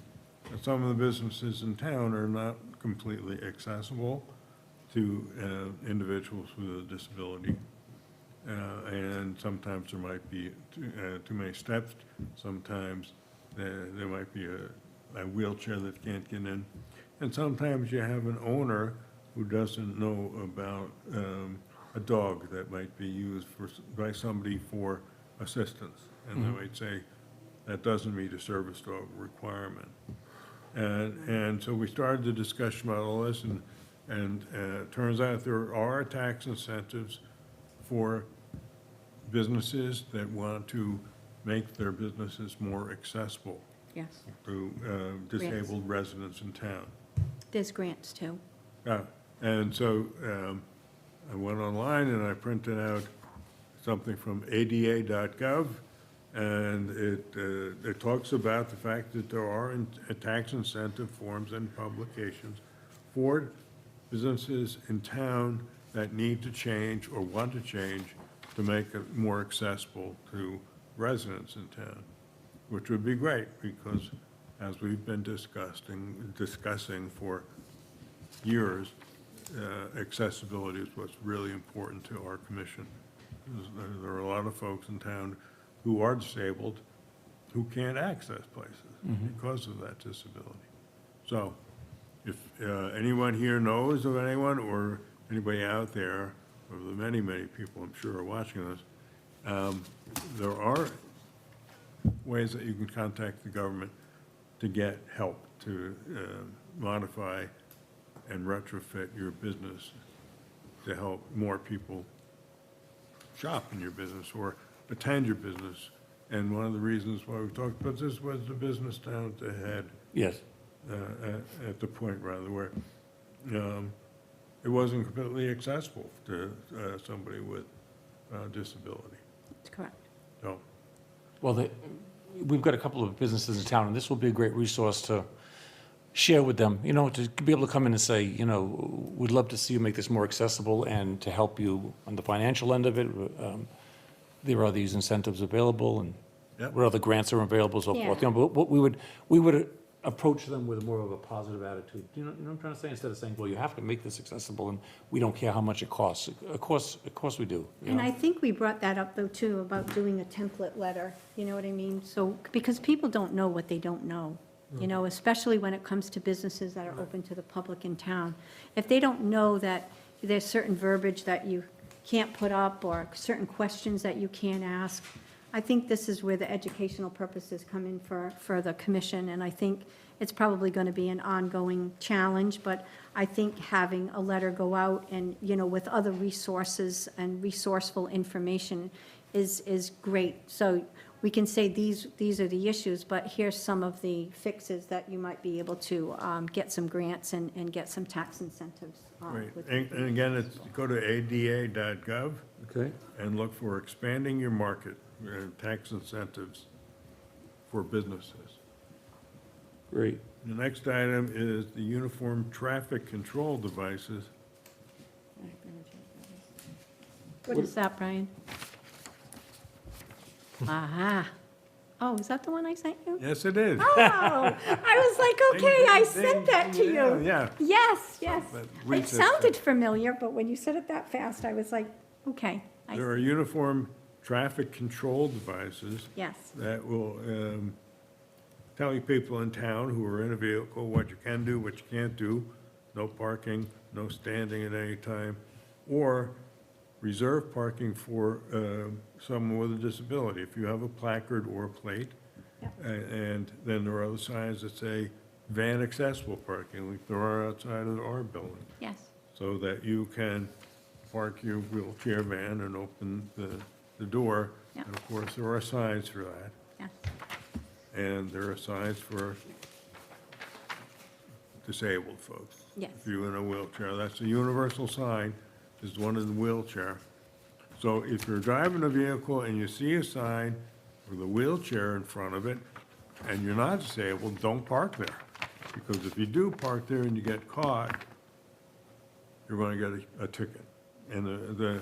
that some of the businesses in town are not completely accessible to individuals with a disability. And sometimes there might be too many steps, sometimes there might be a wheelchair that can't get in. And sometimes you have an owner who doesn't know about a dog that might be used by somebody for assistance. And they might say, that doesn't meet a service dog requirement. And so we started the discussion about all this, and it turns out there are tax incentives for businesses that want to make their businesses more accessible Yes. to disabled residents in town. There's grants too. And so I went online and I printed out something from ada.gov, and it talks about the fact that there are tax incentive forms and publications for businesses in town that need to change or want to change to make it more accessible to residents in town, which would be great, because as we've been discussing for years, accessibility is what's really important to our commission. There are a lot of folks in town who are disabled who can't access places because of that disability. So if anyone here knows of anyone, or anybody out there, or the many, many people I'm sure are watching this, there are ways that you can contact the government to get help to modify and retrofit your business to help more people shop in your business or attend your business. And one of the reasons why we talked about this was the business down at the head, Yes. at the point rather, where it wasn't completely accessible to somebody with disability. That's correct. So, Well, we've got a couple of businesses in town, and this will be a great resource to share with them, to be able to come in and say, we'd love to see you make this more accessible, and to help you on the financial end of it. There are these incentives available, and Yep. what other grants are available, so forth. Yeah. But what we would approach them with more of a positive attitude. You know what I'm trying to say? Instead of saying, well, you have to make this accessible, and we don't care how much it costs. Of course we do. And I think we brought that up though too, about doing a template letter, you know what I mean? So, because people don't know what they don't know. you know, especially when it comes to businesses that are open to the public in town. If they don't know that there's certain verbiage that you can't put up or certain questions that you can't ask, I think this is where the educational purposes come in for the commission, and I think it's probably going to be an ongoing challenge, but I think having a letter go out and, you know, with other resources and resourceful information is great. So we can say these are the issues, but here's some of the fixes that you might be able to get some grants and get some tax incentives. Right, with- and again, it's, go to ada.gov Okay, and look for expanding your market, tax incentives for businesses. great. The next item is the uniform traffic control devices. What is that, Brian? Aha. Oh, is that the one I sent you? Yes, it is. Oh, I was like, okay, I sent that to you. Yeah, Yes, yes. But we It just- sounded familiar, but when you said it that fast, I was like, okay. there are uniform traffic control devices Yes, that will tell you people in town who are in a vehicle what you can do, what you can't do, no parking, no standing at any time, or reserve parking for someone with a disability, if you have a placard or a plate. Yep. And then there are other signs that say van accessible parking, like there are outside of our building, yes, so that you can park your wheelchair van and open the door. Yep. And of course, there are signs for that. yes. And there are signs for disabled folks. Yes. If you're in a wheelchair, that's a universal sign, is one in the wheelchair. So if you're driving a vehicle and you see a sign with a wheelchair in front of it, and you're not disabled, don't park there. Because if you do park there and you get caught, you're gonna get a ticket. And the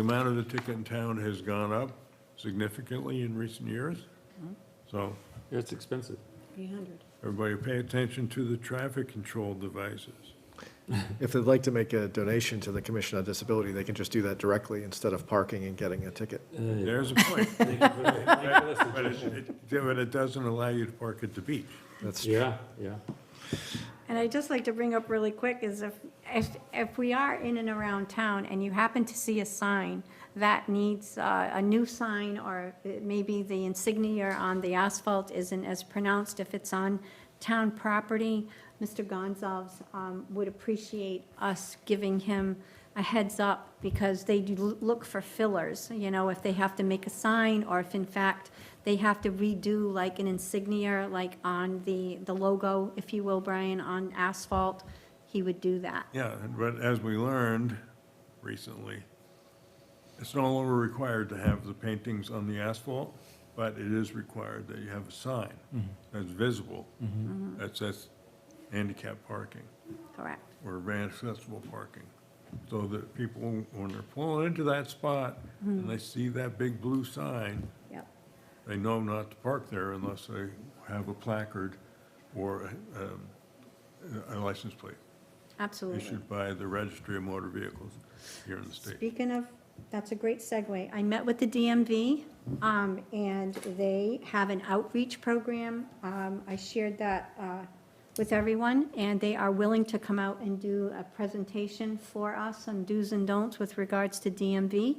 amount of the ticket in town has gone up significantly in recent years. So Yeah, it's expensive. 300. everybody pay attention to the traffic control devices. If they'd like to make a donation to the Commission on Disability, they can just do that directly instead of parking and getting a ticket. There's a point. But it doesn't allow you to park at the beach. That's Yeah, yeah. And I'd just like to bring up really quick is if we are in and around town and you happen to see a sign that needs a new sign, or maybe the insignia on the asphalt isn't as pronounced, if it's on town property, Mr. Gonzalez would appreciate us giving him a heads up, because they do look for fillers, you know, if they have to make a sign, or if in fact they have to redo like an insignia, like on the logo, if you will, Brian, on asphalt, he would do that. Yeah, but as we learned recently, it's no longer required to have the paintings on the asphalt, but it is required that you have a sign that's visible that says handicap parking Correct. or van accessible parking. So that people, when they're pulling into that spot and they see that big blue sign, Yep. they know not to park there unless they have a placard or a license plate Absolutely. issued by the Registry of Motor Vehicles here in the state. Speaking of, that's a great segue. I met with the DMV, and they have an outreach program. I shared that with everyone, and they are willing to come out and do a presentation for us on do's and don'ts with regards to DMV,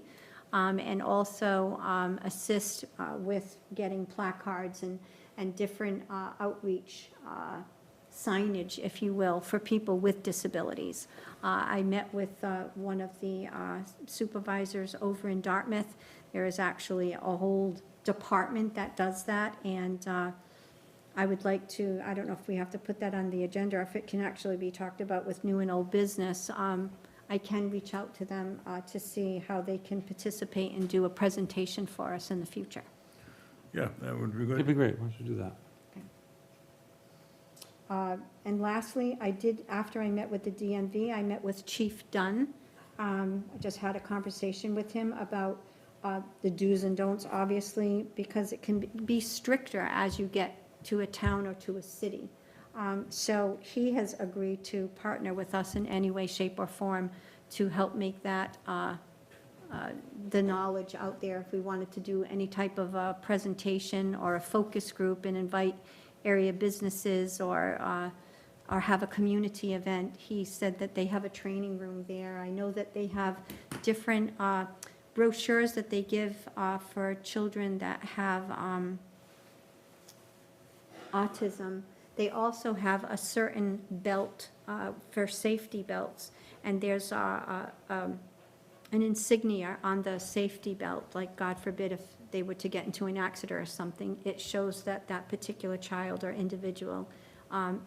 and also assist with getting placards and different outreach signage, if you will, for people with disabilities. I met with one of the supervisors over in Dartmouth. There is actually a whole department that does that, and I would like to, I don't know if we have to put that on the agenda, or if it can actually be talked about with new and old business. I can reach out to them to see how they can participate and do a presentation for us in the future. Yeah, that would be It'd good. be great, why don't you do that? And lastly, I did, after I met with the DMV, I met with Chief Dunn. I just had a conversation with him about the do's and don'ts, obviously, because it can be stricter as you get to a town or to a city. So he has agreed to partner with us in any way, shape, or form to help make that the knowledge out there if we wanted to do any type of a presentation or a focus group and invite area businesses or have a community event. He said that they have a training room there. I know that they have different brochures that they give for children that have autism. They also have a certain belt for safety belts, and there's an insignia on the safety belt, like God forbid if they were to get into an accident or something, it shows that that particular child or individual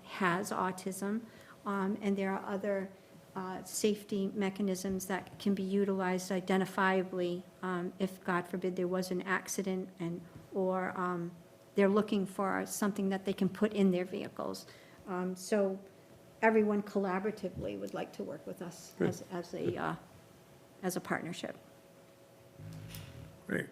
has autism. And there are other safety mechanisms that can be utilized identifiably if, God forbid, there was an accident or they're looking for something that they can put in their vehicles. So everyone collaboratively would like to work with us as a partnership. Great.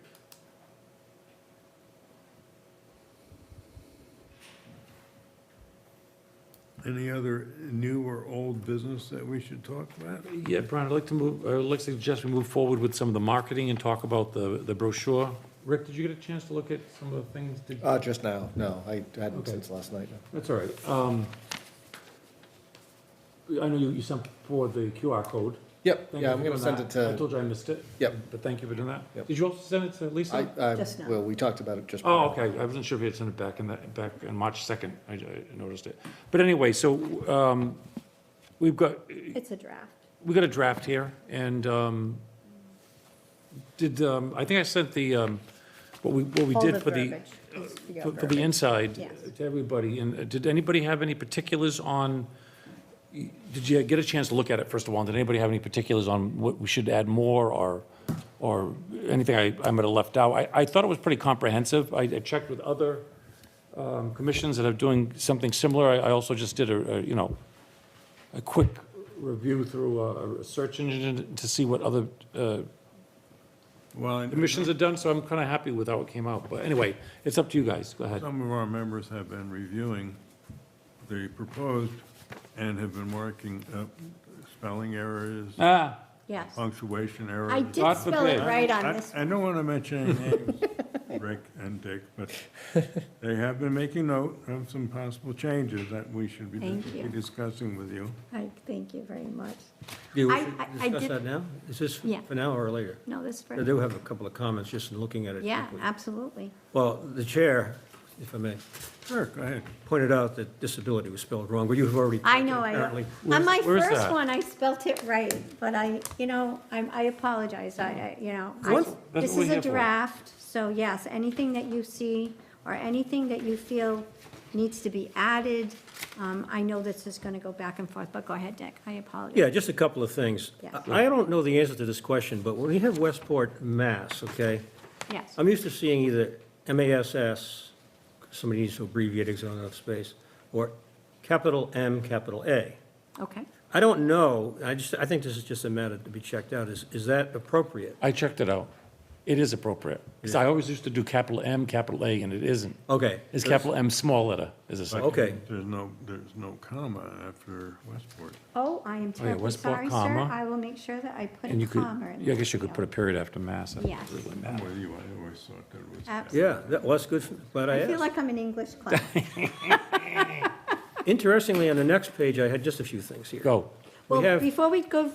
Any other new or old business that we should talk about? Yeah, Brian, I'd like to suggest we move forward with some of the marketing and talk about the brochure. Rick, did you get a chance to look at some of the things? Just now, no, I hadn't Okay. since last night. That's all right. I know you sent for the QR code. Yep, Thank yeah, you I'm for gonna doing send it that. I to, told you I missed it. Yep. But thank you for doing that. Yep. Did you also send it to Lisa? Just now. well, we talked about it just. Oh, okay, I wasn't sure if you had sent it back on March 2nd, I noticed it. But anyway, so, we've got It's a draft. a draft here, and, I think I sent what we All did the for the, verbiage is your for the verbiage. inside Yes. to everybody, and did anybody have any particulars on, did you get a chance to look at it, first of all, and did anybody have any particulars on what we should add more, or anything I might have left out? I thought it was pretty comprehensive. I checked with other commissions that are doing something similar. I also just did a quick review through a search engine to see what other Well, commissions have done, so I'm kind of happy with how it came out. But anyway, it's up to you guys. Go ahead. some of our members have been reviewing the proposed and have been working up spelling errors, Yes. punctuation errors. I did God spell it forbid. right on this. I don't want to mention any names, Rick and Dick, but they have been making note of some possible changes that we should be Thank you. discussing with you. Thank you very much. Do we I discuss did- that now? Is this Yeah. for now or later? No, this I for, do have a couple of comments just in looking at it. yeah, quickly. absolutely. Well, the chair, if I may, Sure, go ahead. pointed out that disability was spelled wrong, but you've already. I know, apparently. on my where's first that? one, I spelt it right, but I apologize, That's what this we're is here a for. draft, so yes, anything that you see or anything that you feel needs to be added, I know this is gonna go back and forth, but go ahead, Dick, I apologize. Yeah, just a couple of things. Yes. I don't know the answer to this question, but when we have Westport, Mass, okay, Yes, I'm used to seeing either MASS, somebody needs to abbreviate it, 'cause I don't have space, or capital M, capital A. okay. I don't know, I think this is just a matter to be checked out. Is that appropriate? I checked it out. It is appropriate. Because I always used to do capital M, capital A, and it isn't. Okay. It's capital M, small letter, is a But second. Okay. There's no comma after Westport. Oh, I am terribly Westport, sorry, sir, comma. I will make sure that I put And a you could, comma in yeah, I there. guess you could put a period after Mass. That Yes. doesn't really I'm matter. with you, I always thought that was. Absolutely. Yeah, well, that's good, glad I I feel asked. like I'm in English class. Interestingly, on the next page, I had just a few things here. Go. We Well, have, before we go,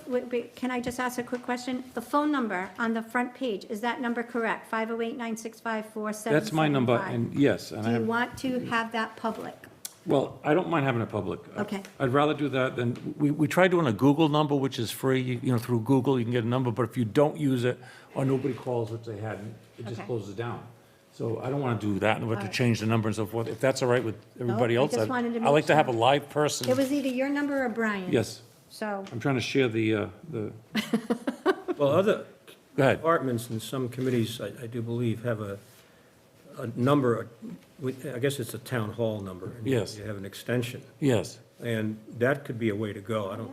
can I just ask a quick question? The phone number on the front page, is that number correct? 508-965-4775? That's my number, and yes, and I Do you have, want to have that public? well, I don't mind having it public. Okay. I'd rather do that than, we tried doing a Google number, which is free, through Google, you can get a number, but if you don't use it, or nobody calls, which they hadn't, it just Okay. closes down. So I don't want to do that, and we have to Alright. change the number and so forth. If that's all right with everybody I else, just wanted to I make like to have a sure. live It person. was either your number or Brian's. Yes, So, I'm trying to share the, well, other go ahead. departments and some committees, I do believe, have a number, I guess it's a town hall number. and Yes. You have an extension, Yes, and that could be a way to go. I don't,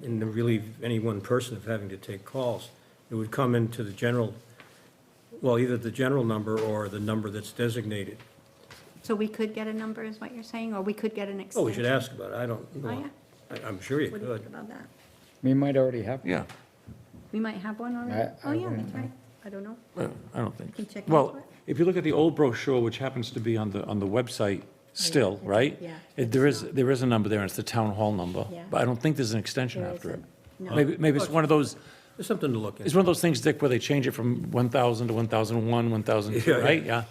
and relieve any one person of having to take calls. It would come into the general, well, either the general number or the number that's designated. so we could get a number, is what you're saying, or we could get an extension? Oh, we should ask about it. I don't Oh, know. yeah? I'm sure you What do you could. think about that? We might already have. yeah, We might have one already? I Oh, yeah, wouldn't that's right. I don't know. I don't think. Can check into Well, it. if you look at the old brochure, which happens to be on the website, still, right? Yeah. There is a number there, and it's the town hall number, Yeah. but I don't think there's an extension There after it. isn't. No. Maybe it's one of those, There's something to look it's at. one of those things, Dick, where they change it from 1,000 to 1,001, 1,002, Yeah, yeah. right? Yeah.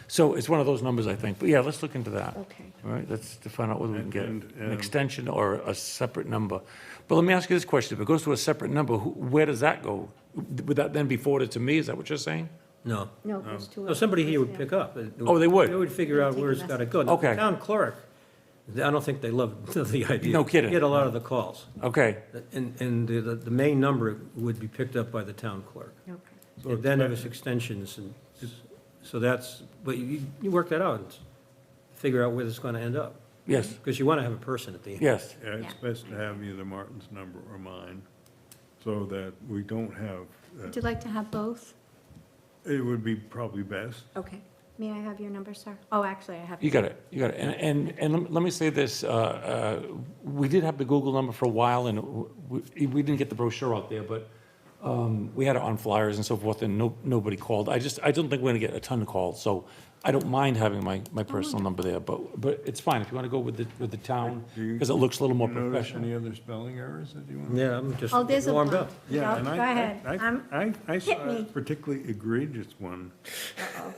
So it's one of those numbers, I think. But yeah, let's look into that. Okay. All right, that's to find out whether we can get And, an extension or a separate number. But let me ask you this question. If it goes to a separate number, where does that go? Would that then be forwarded to me? Is that what you're saying? No. No, it goes to. No, somebody here would pick up. Oh, they would? They would figure out where it's got to go. The Okay. town clerk, I don't think they love the idea. No kidding. They get a lot of the calls. Okay, And the main number would be picked up by the town clerk. Okay. And then there's extensions, and so that's, but you work that out, and figure out where it's going to end up. yes, Because you want to have a person at the end. yes. Yeah, it's Yeah. best to have either Martin's number or mine, so that we don't have, Would you like to have both? it would be probably best. Okay. May I have your number, sir? Oh, actually, I have. You got it, you got it. And let me say this, we did have the Google number for a while, and we didn't get the brochure out there, but we had it on flyers and so forth, and nobody called. I don't think we're gonna get a ton of calls, so I don't mind having my personal number there, but it's fine if you wanna go with the town, Do you- because it looks a little more You notice professional. any other spelling errors that you want? Yeah, I'm just Oh, there's a warmed one. up. Yeah, No, and go I- ahead. I saw Hit me. a particularly egregious one.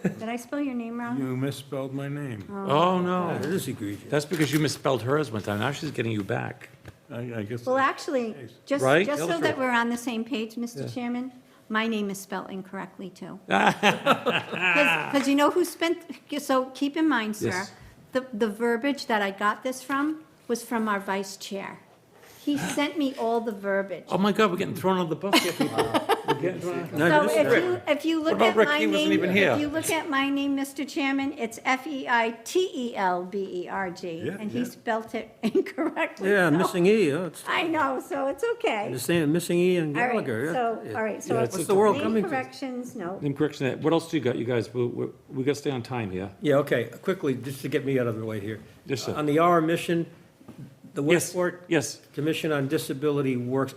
Did I spell your name wrong? You misspelled my name. Oh, Yeah, no, it is egregious. that's because you misspelled hers one time, now she's getting you back. I guess. Well, actually, just Right? so Illustrate. that we're on the same page, Mr. Chairman, my name is spelled incorrectly, too. Because you know who spent, so keep in mind, sir, Yes. the verbiage that I got this from was from our vice chair. He sent me all the verbiage. Oh, my God, we're getting thrown on the bus here, people. We're getting thrown- No, So this is Rick. if you look about at Rick? my He wasn't name, even here. if you look at my name, Mr. Chairman, it's Feitelberg, Yeah, and he yeah. spelt it incorrectly. Yeah, so- missing E, it's I know, so it's okay. the same, missing E in All right, Gallagher. yeah. so, all right, so. Yeah, What's the world name coming to? corrections, no. Name correction, what else do you got, you guys? We got to stay on time here. Yeah, okay, quickly, just to get me out of the way here. Yes, sir. On the R mission, the Yes, Westport yes, Commission on Disability Works,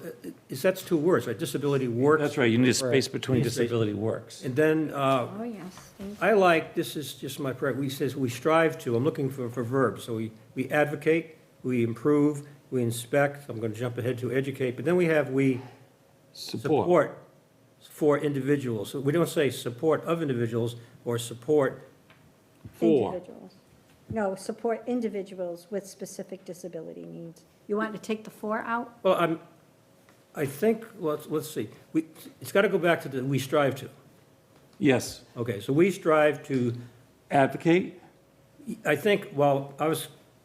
that's 2 words, right? Disability Works. that's right, you need a space between Need a space. disability works. And then, Oh, yes, thank you. I like, this is just my, we says, we strive to, I'm looking for verbs, so we advocate, we improve, we inspect, I'm gonna jump ahead to educate, but then we have, we support for individuals. So we don't say support of individuals or support, For. Individuals. No, support individuals with specific disability needs. You want to take the four out? well, I think, well, let's see, it's gotta go back to the, we strive to. Yes, Okay, so we strive to, advocate, I think, well,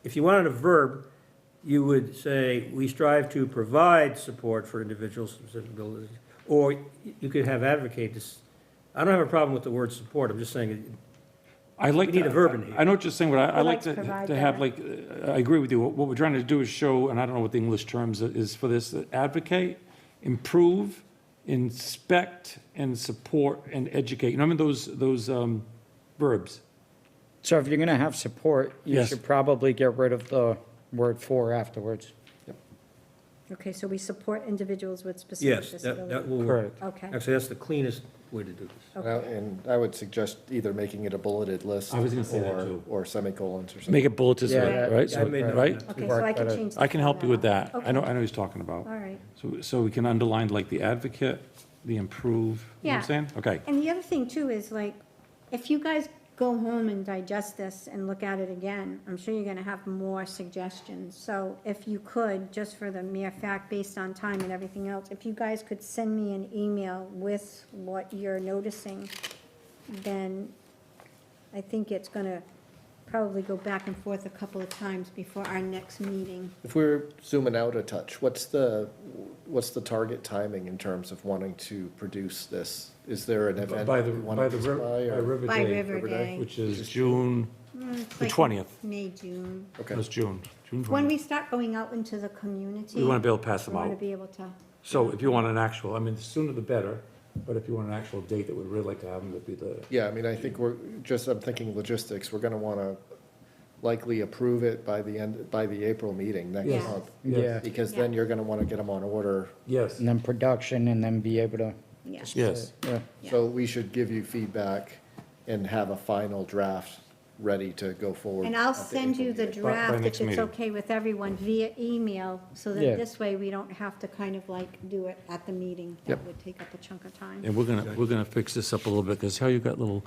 if you wanted a verb, you would say, we strive to provide support for individuals with disabilities. Or you could have advocate. I don't have a problem with the word support, I'm just saying, I like. We need a verb in here. I know what you're saying, but I like likes provide to have better. like, I agree with you. What we're trying to do is show, and I don't know what the English terms is for this, advocate, improve, inspect, and support, and educate. You know, I mean, those verbs. So if you're going to have support, you Yes. should probably get rid of the word for afterwards. Okay, so we support individuals with specific yes, that disability. will work. Correct. Okay, Actually, that's the cleanest way to do this. okay. And I would suggest either making it a bulleted list. I was gonna say that or- too. Or semicolons or something. Make it bulleted, Yeah, right? yeah, I made So, note of right? that. Okay, so Work I can better. change. I can help you with that. I know Okay. what he's talking about. All right. So we can underline like the advocate, the improve, you know what I'm Yeah. saying? Okay. And the other thing too is like, if you guys go home and digest this and look at it again, I'm sure you're gonna have more suggestions. So if you could, just for the mere fact, based on time and everything else, if you guys could send me an email with what you're noticing, then I think it's gonna probably go back and forth a couple of times before our next meeting. If we're zooming out a touch, what's the target timing in terms of wanting to produce this? Is there an event? By the, we want by it the to River or- River By Day, River Day. which is June, It's the like 20th. May, June. Okay. That's June 20th. When we start going out into the community. We want to be able to pass We them want to out. be able to. So if you want an actual, I mean, the sooner the better, but if you want an actual date that we'd really like to have them, it'd be the, Yeah, I mean, I think I'm thinking logistics, we're gonna wanna likely approve it by the April meeting next Yes. month. Yeah. Because then you're gonna wanna get them on order, yes, And then production, and then be able to, Yes. yes. yeah. so we should give you feedback and have a final draft ready to go forward. And I'll at the send April you the meeting. draft if next it's meeting. okay with everyone via email, so Yeah. that this way we don't have to kind of like do it at the meeting. That Yep. would take up a chunk of time. And we're gonna fix this up a little bit, because how you got little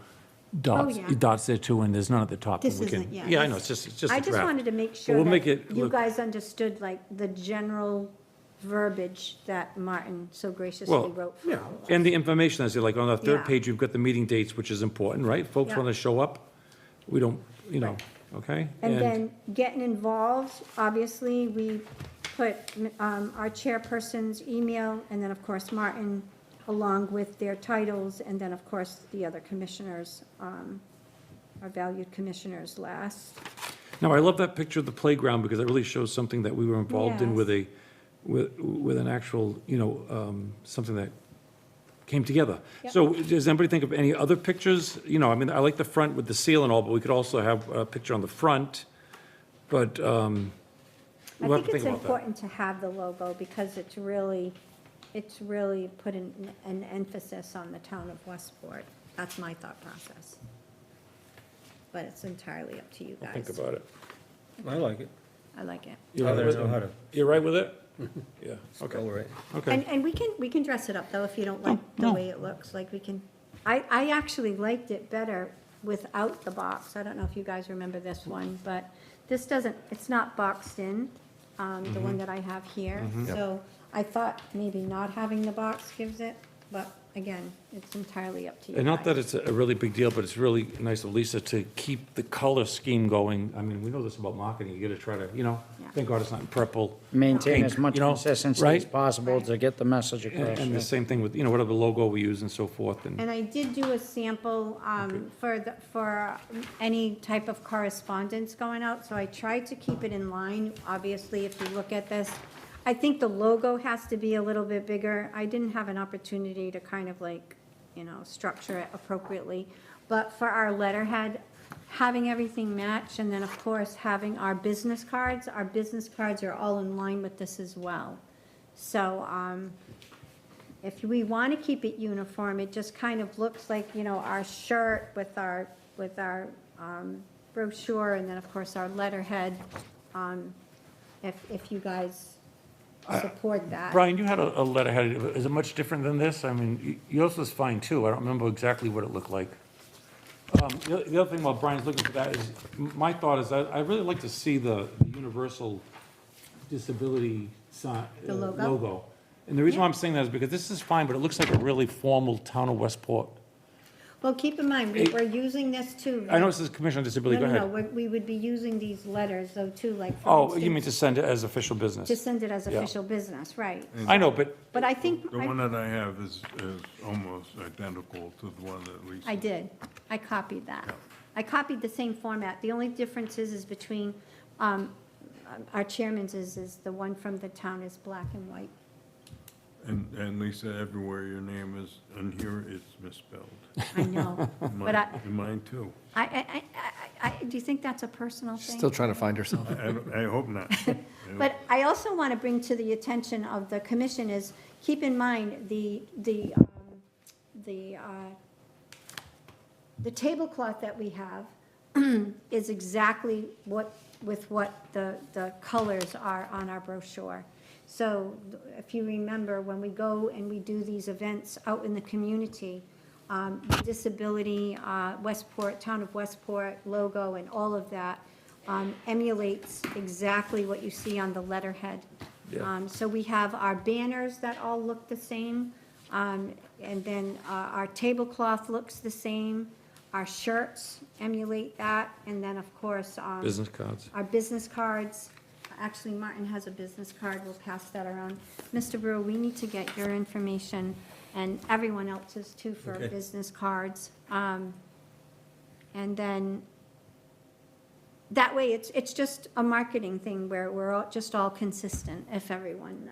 dots, yeah. dots there too, and there's none at the top. and This we can- isn't, yeah, Yeah, I this- know, it's just a I draft. just wanted to make But sure we'll make that it you look- guys understood like the general verbiage that Martin so graciously Well, wrote for all of us. And the information, as you like, on the third Yeah. page, you've got the meeting dates, which is important, right? Folks Yeah. want to show up, we don't, okay? And then getting involved, obviously, we put our chairperson's email, and then, of course, Martin, along with their titles, and then, of course, the other commissioners, our valued commissioners last. Now, I love that picture of the playground, because it really shows something that we were involved in with Yes. with an actual, something that came together. Yep. So does anybody think of any other pictures? I mean, I like the front with the seal and all, but we could also have a picture on the front, but I we'll have think to it's think about that. important to have the logo, because it's really put an emphasis on the town of Westport. That's my thought process. But it's entirely up to you guys. Think about it. I like it. I like it. You're right Others with know how it? to You're right with it? Yeah, spell right. okay. And we can dress it up, though, if you don't like the way it looks, like we can, I actually liked it better without the box. I don't know if you guys remember this one, but this doesn't, it's not boxed in, the Mm-hmm. one that I have here. So I thought maybe not having the box gives it, but again, it's entirely up to you And not that guys. it's a really big deal, but it's really nice of Lisa to keep the color scheme going. I mean, we know this about marketing, you gotta try to, Yeah. thank God it's not in purple. Maintain Pink, as much you know, consistency right? as possible to get the message And across. and the yeah. same thing with, whatever logo we use and so forth, and, And I did do a sample for any type of correspondence going out, so I tried to keep it in line. Obviously, if you look at this, I think the logo has to be a little bit bigger. I didn't have an opportunity to kind of like, structure it appropriately. But for our letterhead, having everything match, and then, of course, having our business cards are all in line with this as well. So, if we want to keep it uniform, it just kind of looks like, our shirt with our brochure, and then, of course, our letterhead, if you guys support that. Brian, you had a letterhead, is it much different than this? I mean, yours was fine too, I don't remember exactly what it looked like. The other thing while Brian's looking for that is, my thought is, I really like to see the universal disability sign. The logo? And the reason why I'm saying that is because this is fine, but it looks like a really formal town of Westport. Well, keep in mind, we're using this too. I know it says Commission on Disability, go No, ahead. we would be using these letters though too, like for Oh, you mean instance, to send it as official business? to send it as Yeah. official business, right? I know, but But I think, The one that I have is almost identical to the one that Lisa. I did. I copied that. I copied the same format. The only difference is between, our chairman's is the one from the town is black and white. And Lisa, everywhere your name is, and here it's misspelled. I know. But Mine, and mine too. do you think that's a personal thing? Still trying to find herself. I hope not. But I also want to bring to the attention of the commission is, keep in mind, the tablecloth that we have is exactly with what the colors are on our brochure. So if you remember, when we go and we do these events out in the community, the disability, Westport, Town of Westport logo and all of that emulates exactly what you see on the letterhead. Yeah. So we have our banners that all look the same, and then our tablecloth looks the same. Our shirts emulate that, and then, of course, business cards. our business cards. Actually, Martin has a business card, we'll pass that around. Mr. Brewer, we need to get your information, and everyone else's too, for Okay. business cards. And then, that way, it's just a marketing thing where we're just all consistent, if everyone,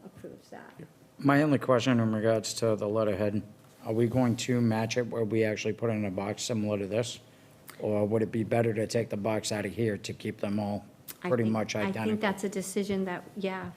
approves that. My only question in regards to the letterhead, are we going to match it where we actually put it in a box similar to this? Or would it be better to take the box out of here to keep them all pretty much I think identical? that's a decision that,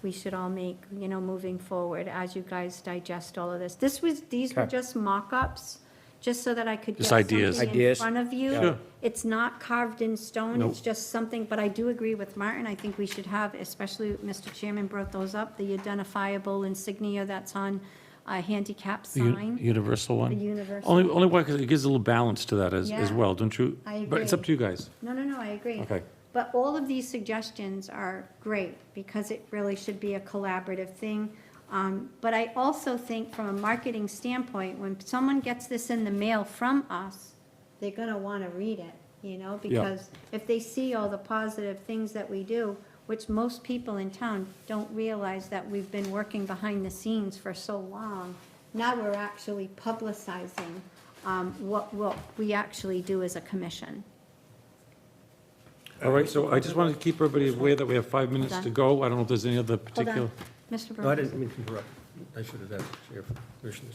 we should all make, moving forward as you guys digest all of this. These were Okay. just mock-ups, just so that I could get Just something ideas. in Ideas. front of you. Sure. It's not carved in stone, Nope. it's just something, but I do agree with Martin. I think we should have, especially Mr. Chairman brought those up, the identifiable insignia that's on a handicap sign. Universal one? The universal. Only why, because it gives a little balance to that as Yeah. well, don't you? I But it's up agree. to you guys. No, I agree. Okay. But all of these suggestions are great, because it really should be a collaborative thing. But I also think from a marketing standpoint, when someone gets this in the mail from us, they're gonna wanna read it, you know? Because if they see all the positive things that we do, which most people in town don't realize that we've been working behind the scenes for so long, now we're actually publicizing what we actually do as a commission. All right, so I just wanted to keep everybody aware that we have 5 minutes to Done. go. I don't know if there's any other Hold particular. on, Mr. No, I Burns. didn't mean to interrupt. I should have asked the Chair for permission.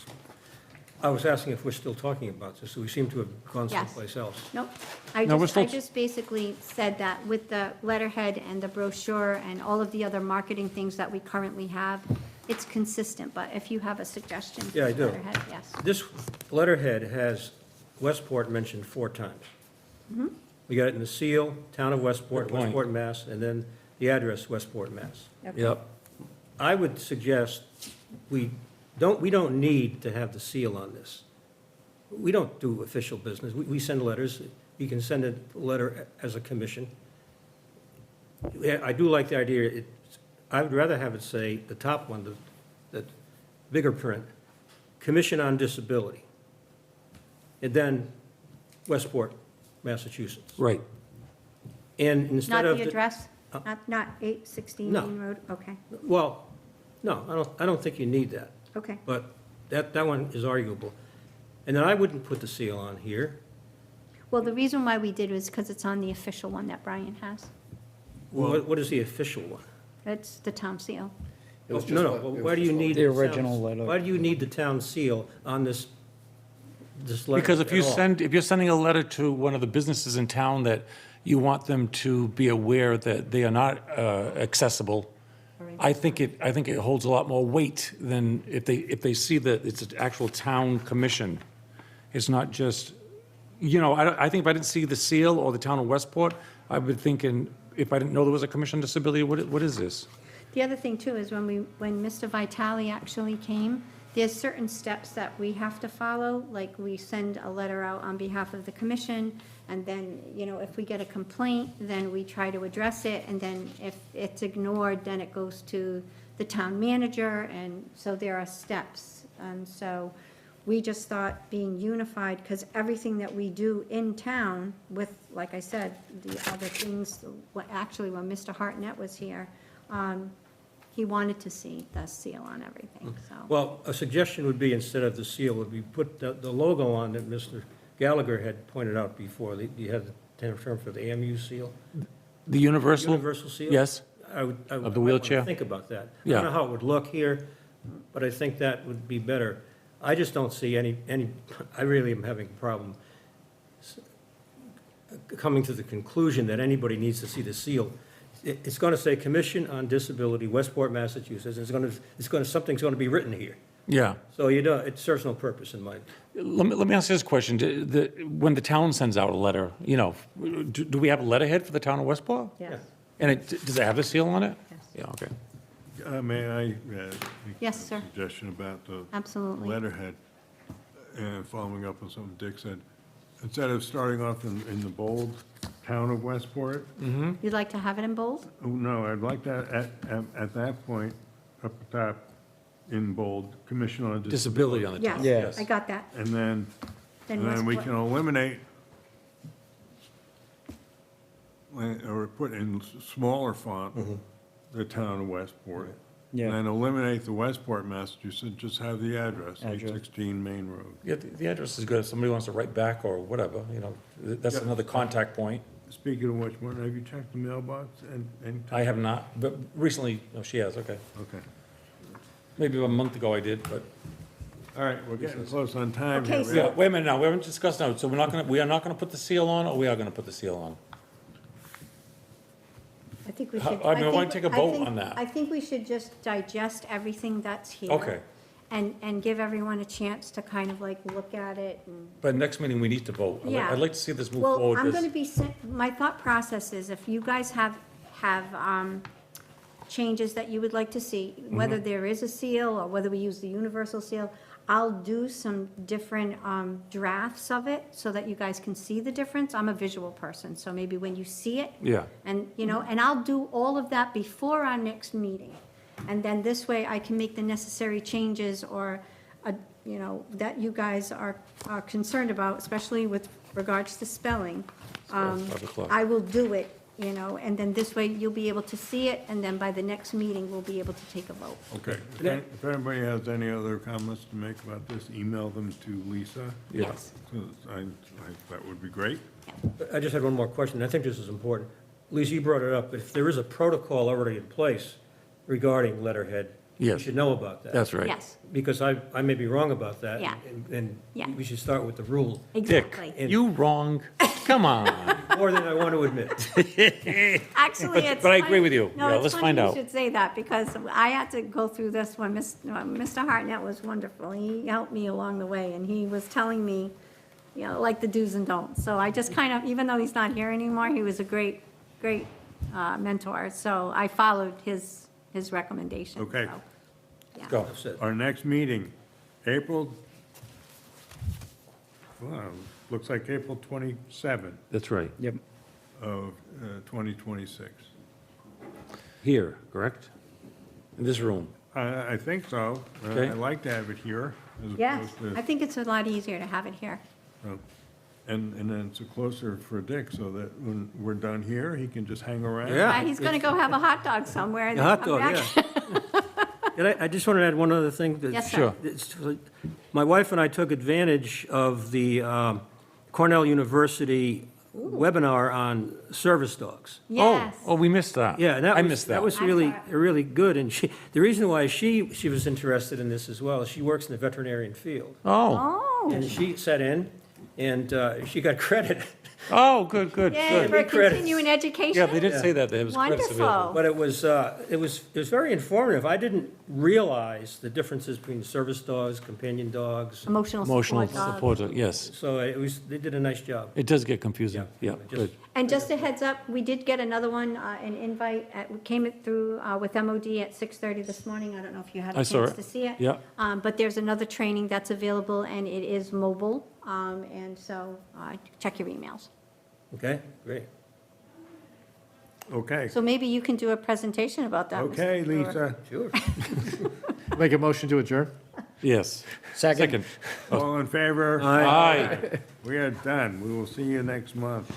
I was asking if we're still talking about this, so we seem to have gone Yes. someplace else. Nope. No, we're I still- just basically said that with the letterhead and the brochure and all of the other marketing things that we currently have, it's consistent, but if you have a suggestion. for Yeah, I do. letterhead, yes. This letterhead has Westport mentioned 4 times. Mm-hmm. We got it in the seal, Town of Westport, Good point. Westport, Mass., and then the address, Westport, Mass. Okay. Yep. I would suggest we don't need to have the seal on this. We don't do official business. We send letters. You can send a letter as a commission. Yeah, I do like the idea. I would rather have it say, the top one, the bigger print, Commission on Disability. And then Westport, Massachusetts. Right. And instead Not of. the address? Not 816 No. Main Road? Okay, Well, no, I don't think you need that. okay. But that one is arguable. And then I wouldn't put the seal on here. Well, the reason why we did was because it's on the official one that Brian has. What is the official one? It's the town seal. It was just No, what- it was why do you just what- need? The town- original letter. Why do you need the town seal on this letter? Because if you at all? if you're sending a letter to one of the businesses in town that you want them to be aware that they are not accessible, I think it holds a lot more weight than if they see that it's an actual town commission. It's not just, I think if I didn't see the seal or the town of Westport, I would thinking, if I didn't know there was a commission on disability, what is this? The other thing too is when Mr. Vitale actually came, there's certain steps that we have to follow, like we send a letter out on behalf of the commission, and then, if we get a complaint, then we try to address it, and then if it's ignored, then it goes to the town manager, and so there are steps. And so we just thought being unified, because everything that we do in town with, like I said, the other things, actually, when Mr. Hartnett was here, he wanted to see the seal on everything, so. Well, a suggestion would be, instead of the seal, would be put the logo on that Mr. Gallagher had pointed out before. You had the term for the AMU seal? The universal? Universal seal? Yes. I would Of the might wanna wheelchair? think about that. I Yeah. don't know how it would look here, but I think that would be better. I just don't see any, I really am having a problem coming to the conclusion that anybody needs to see the seal. It's going to say Commission on Disability, Westport, Massachusetts. Something's going to be written here. Yeah. So it serves no purpose in my, Let me ask you this question. When the town sends out a letter, do we have a letterhead for the town of Westport? Yes, And does it have the seal on it? yes, Yeah, okay. May I make Yes, a sir. suggestion about the absolutely. letterhead, and following up on something Dick said? Instead of starting off in the bold, Town of Westport, You'd like to have it in bold? oh, no, I'd like that at that point, up the top, in bold, Commission on Disability on the top. Yes, I got that. And then we Westport- can eliminate, or put in smaller font, the Town of Westport. Yeah. And then eliminate the Westport, Massachusetts, just have the address, Address. 816 Main Road. Yeah, the address is good. If somebody wants to write back or whatever, that's Yeah. another contact point. Speaking of which, Martin, have you checked the mailbox and? I have not, but recently, no, she has, okay. Okay. Maybe a month ago I did, but. All right, we're getting close on time Okay, here. so- Yeah, wait a minute now, we haven't discussed now, so we are not gonna put the seal on, or we are gonna put the seal on? I think we How- should. I mean, I wanna think- take a vote think- on that. I think we should just digest everything that's here. Okay. and give everyone a chance to kind of like look at it and. But next meeting, we need to vote. Yeah. I'd like to see this move Well, forward. I'm This- going to be, my thought process is if you guys have changes that you would like to see, whether there is a seal or whether we use the universal seal, I'll do some different drafts of it so that you guys can see the difference. I'm a visual person, so maybe when you see it. Yeah. And, and I'll do all of that before our next meeting. And then this way I can make the necessary changes or, that you guys are concerned about, especially with regards to spelling. 5 o'clock. I will do it, and then this way you'll be able to see it, and then by the next meeting, we'll be able to take a vote. Okay. If anybody has any other comments to make about this, email them to Lisa. Yeah. Yes. That would be great. I just had one more question. I think this is important. Lisa, you brought it up, but if there is a protocol already in place regarding letterhead, we Yes. should know about that. That's right. Yes, Because I may be wrong about that. Yeah. And Yeah. we should start with the rule, exactly. You wrong. Come on. more than I want to admit. Actually, But- it's. but I agree funny- with you. No, Yeah, it's let's funny find out. you should say that, because I had to go through this when Mr. Hartnett was wonderful. He helped me along the way, and he was telling me, like the do's and don'ts. So I just kind of, even though he's not here anymore, he was a great, great mentor. So I followed his recommendation. Okay. so, yeah. Go. That's it. Our next meeting, looks like April 27th That's right. Yep. of 2026. Here, correct? In this room. I think so. Okay. I'd like to have it here as Yes, opposed I to, think it's a lot easier to have it here. and then it's closer for Dick so that when we're done here, he can just hang around. Yeah. He's going to go have a hot dog somewhere and A then hot come dog, back. yeah. And I just want to add one other thing. that- Yes, sir. Sure. It's like, my wife and I took advantage of the Cornell University webinar on service dogs. Yes. Oh, we missed that. Yeah, and I missed that. that was I really, saw it. really good. And the reason why she was interested in this as well is she works in the veterinarian field. Oh, Oh, And she sat in, and she got credit. oh, good, good, yay, good. for Credits. continuing education? Yeah, they did say that. There was credits available. Wonderful. But it was very informative. I didn't realize the differences between service dogs, companion dogs. Emotional Emotional support dog. support, yes. So they did a nice job. It does get confusing. Yeah, just- good. And just a heads up, we did get another one, an invite, came it through with MOD at 6:30 this morning. I don't know if you had I a saw chance it. to see it. Yeah. But there's another training that's available, and it is mobile. And so check your emails. Okay, great. Okay. So maybe you can do a presentation about that. Mr. Okay, Brewer. Lisa. Sure. Make a motion to adjourn? Yes. Second. All in favor? Aye. We are done. We will see you next month.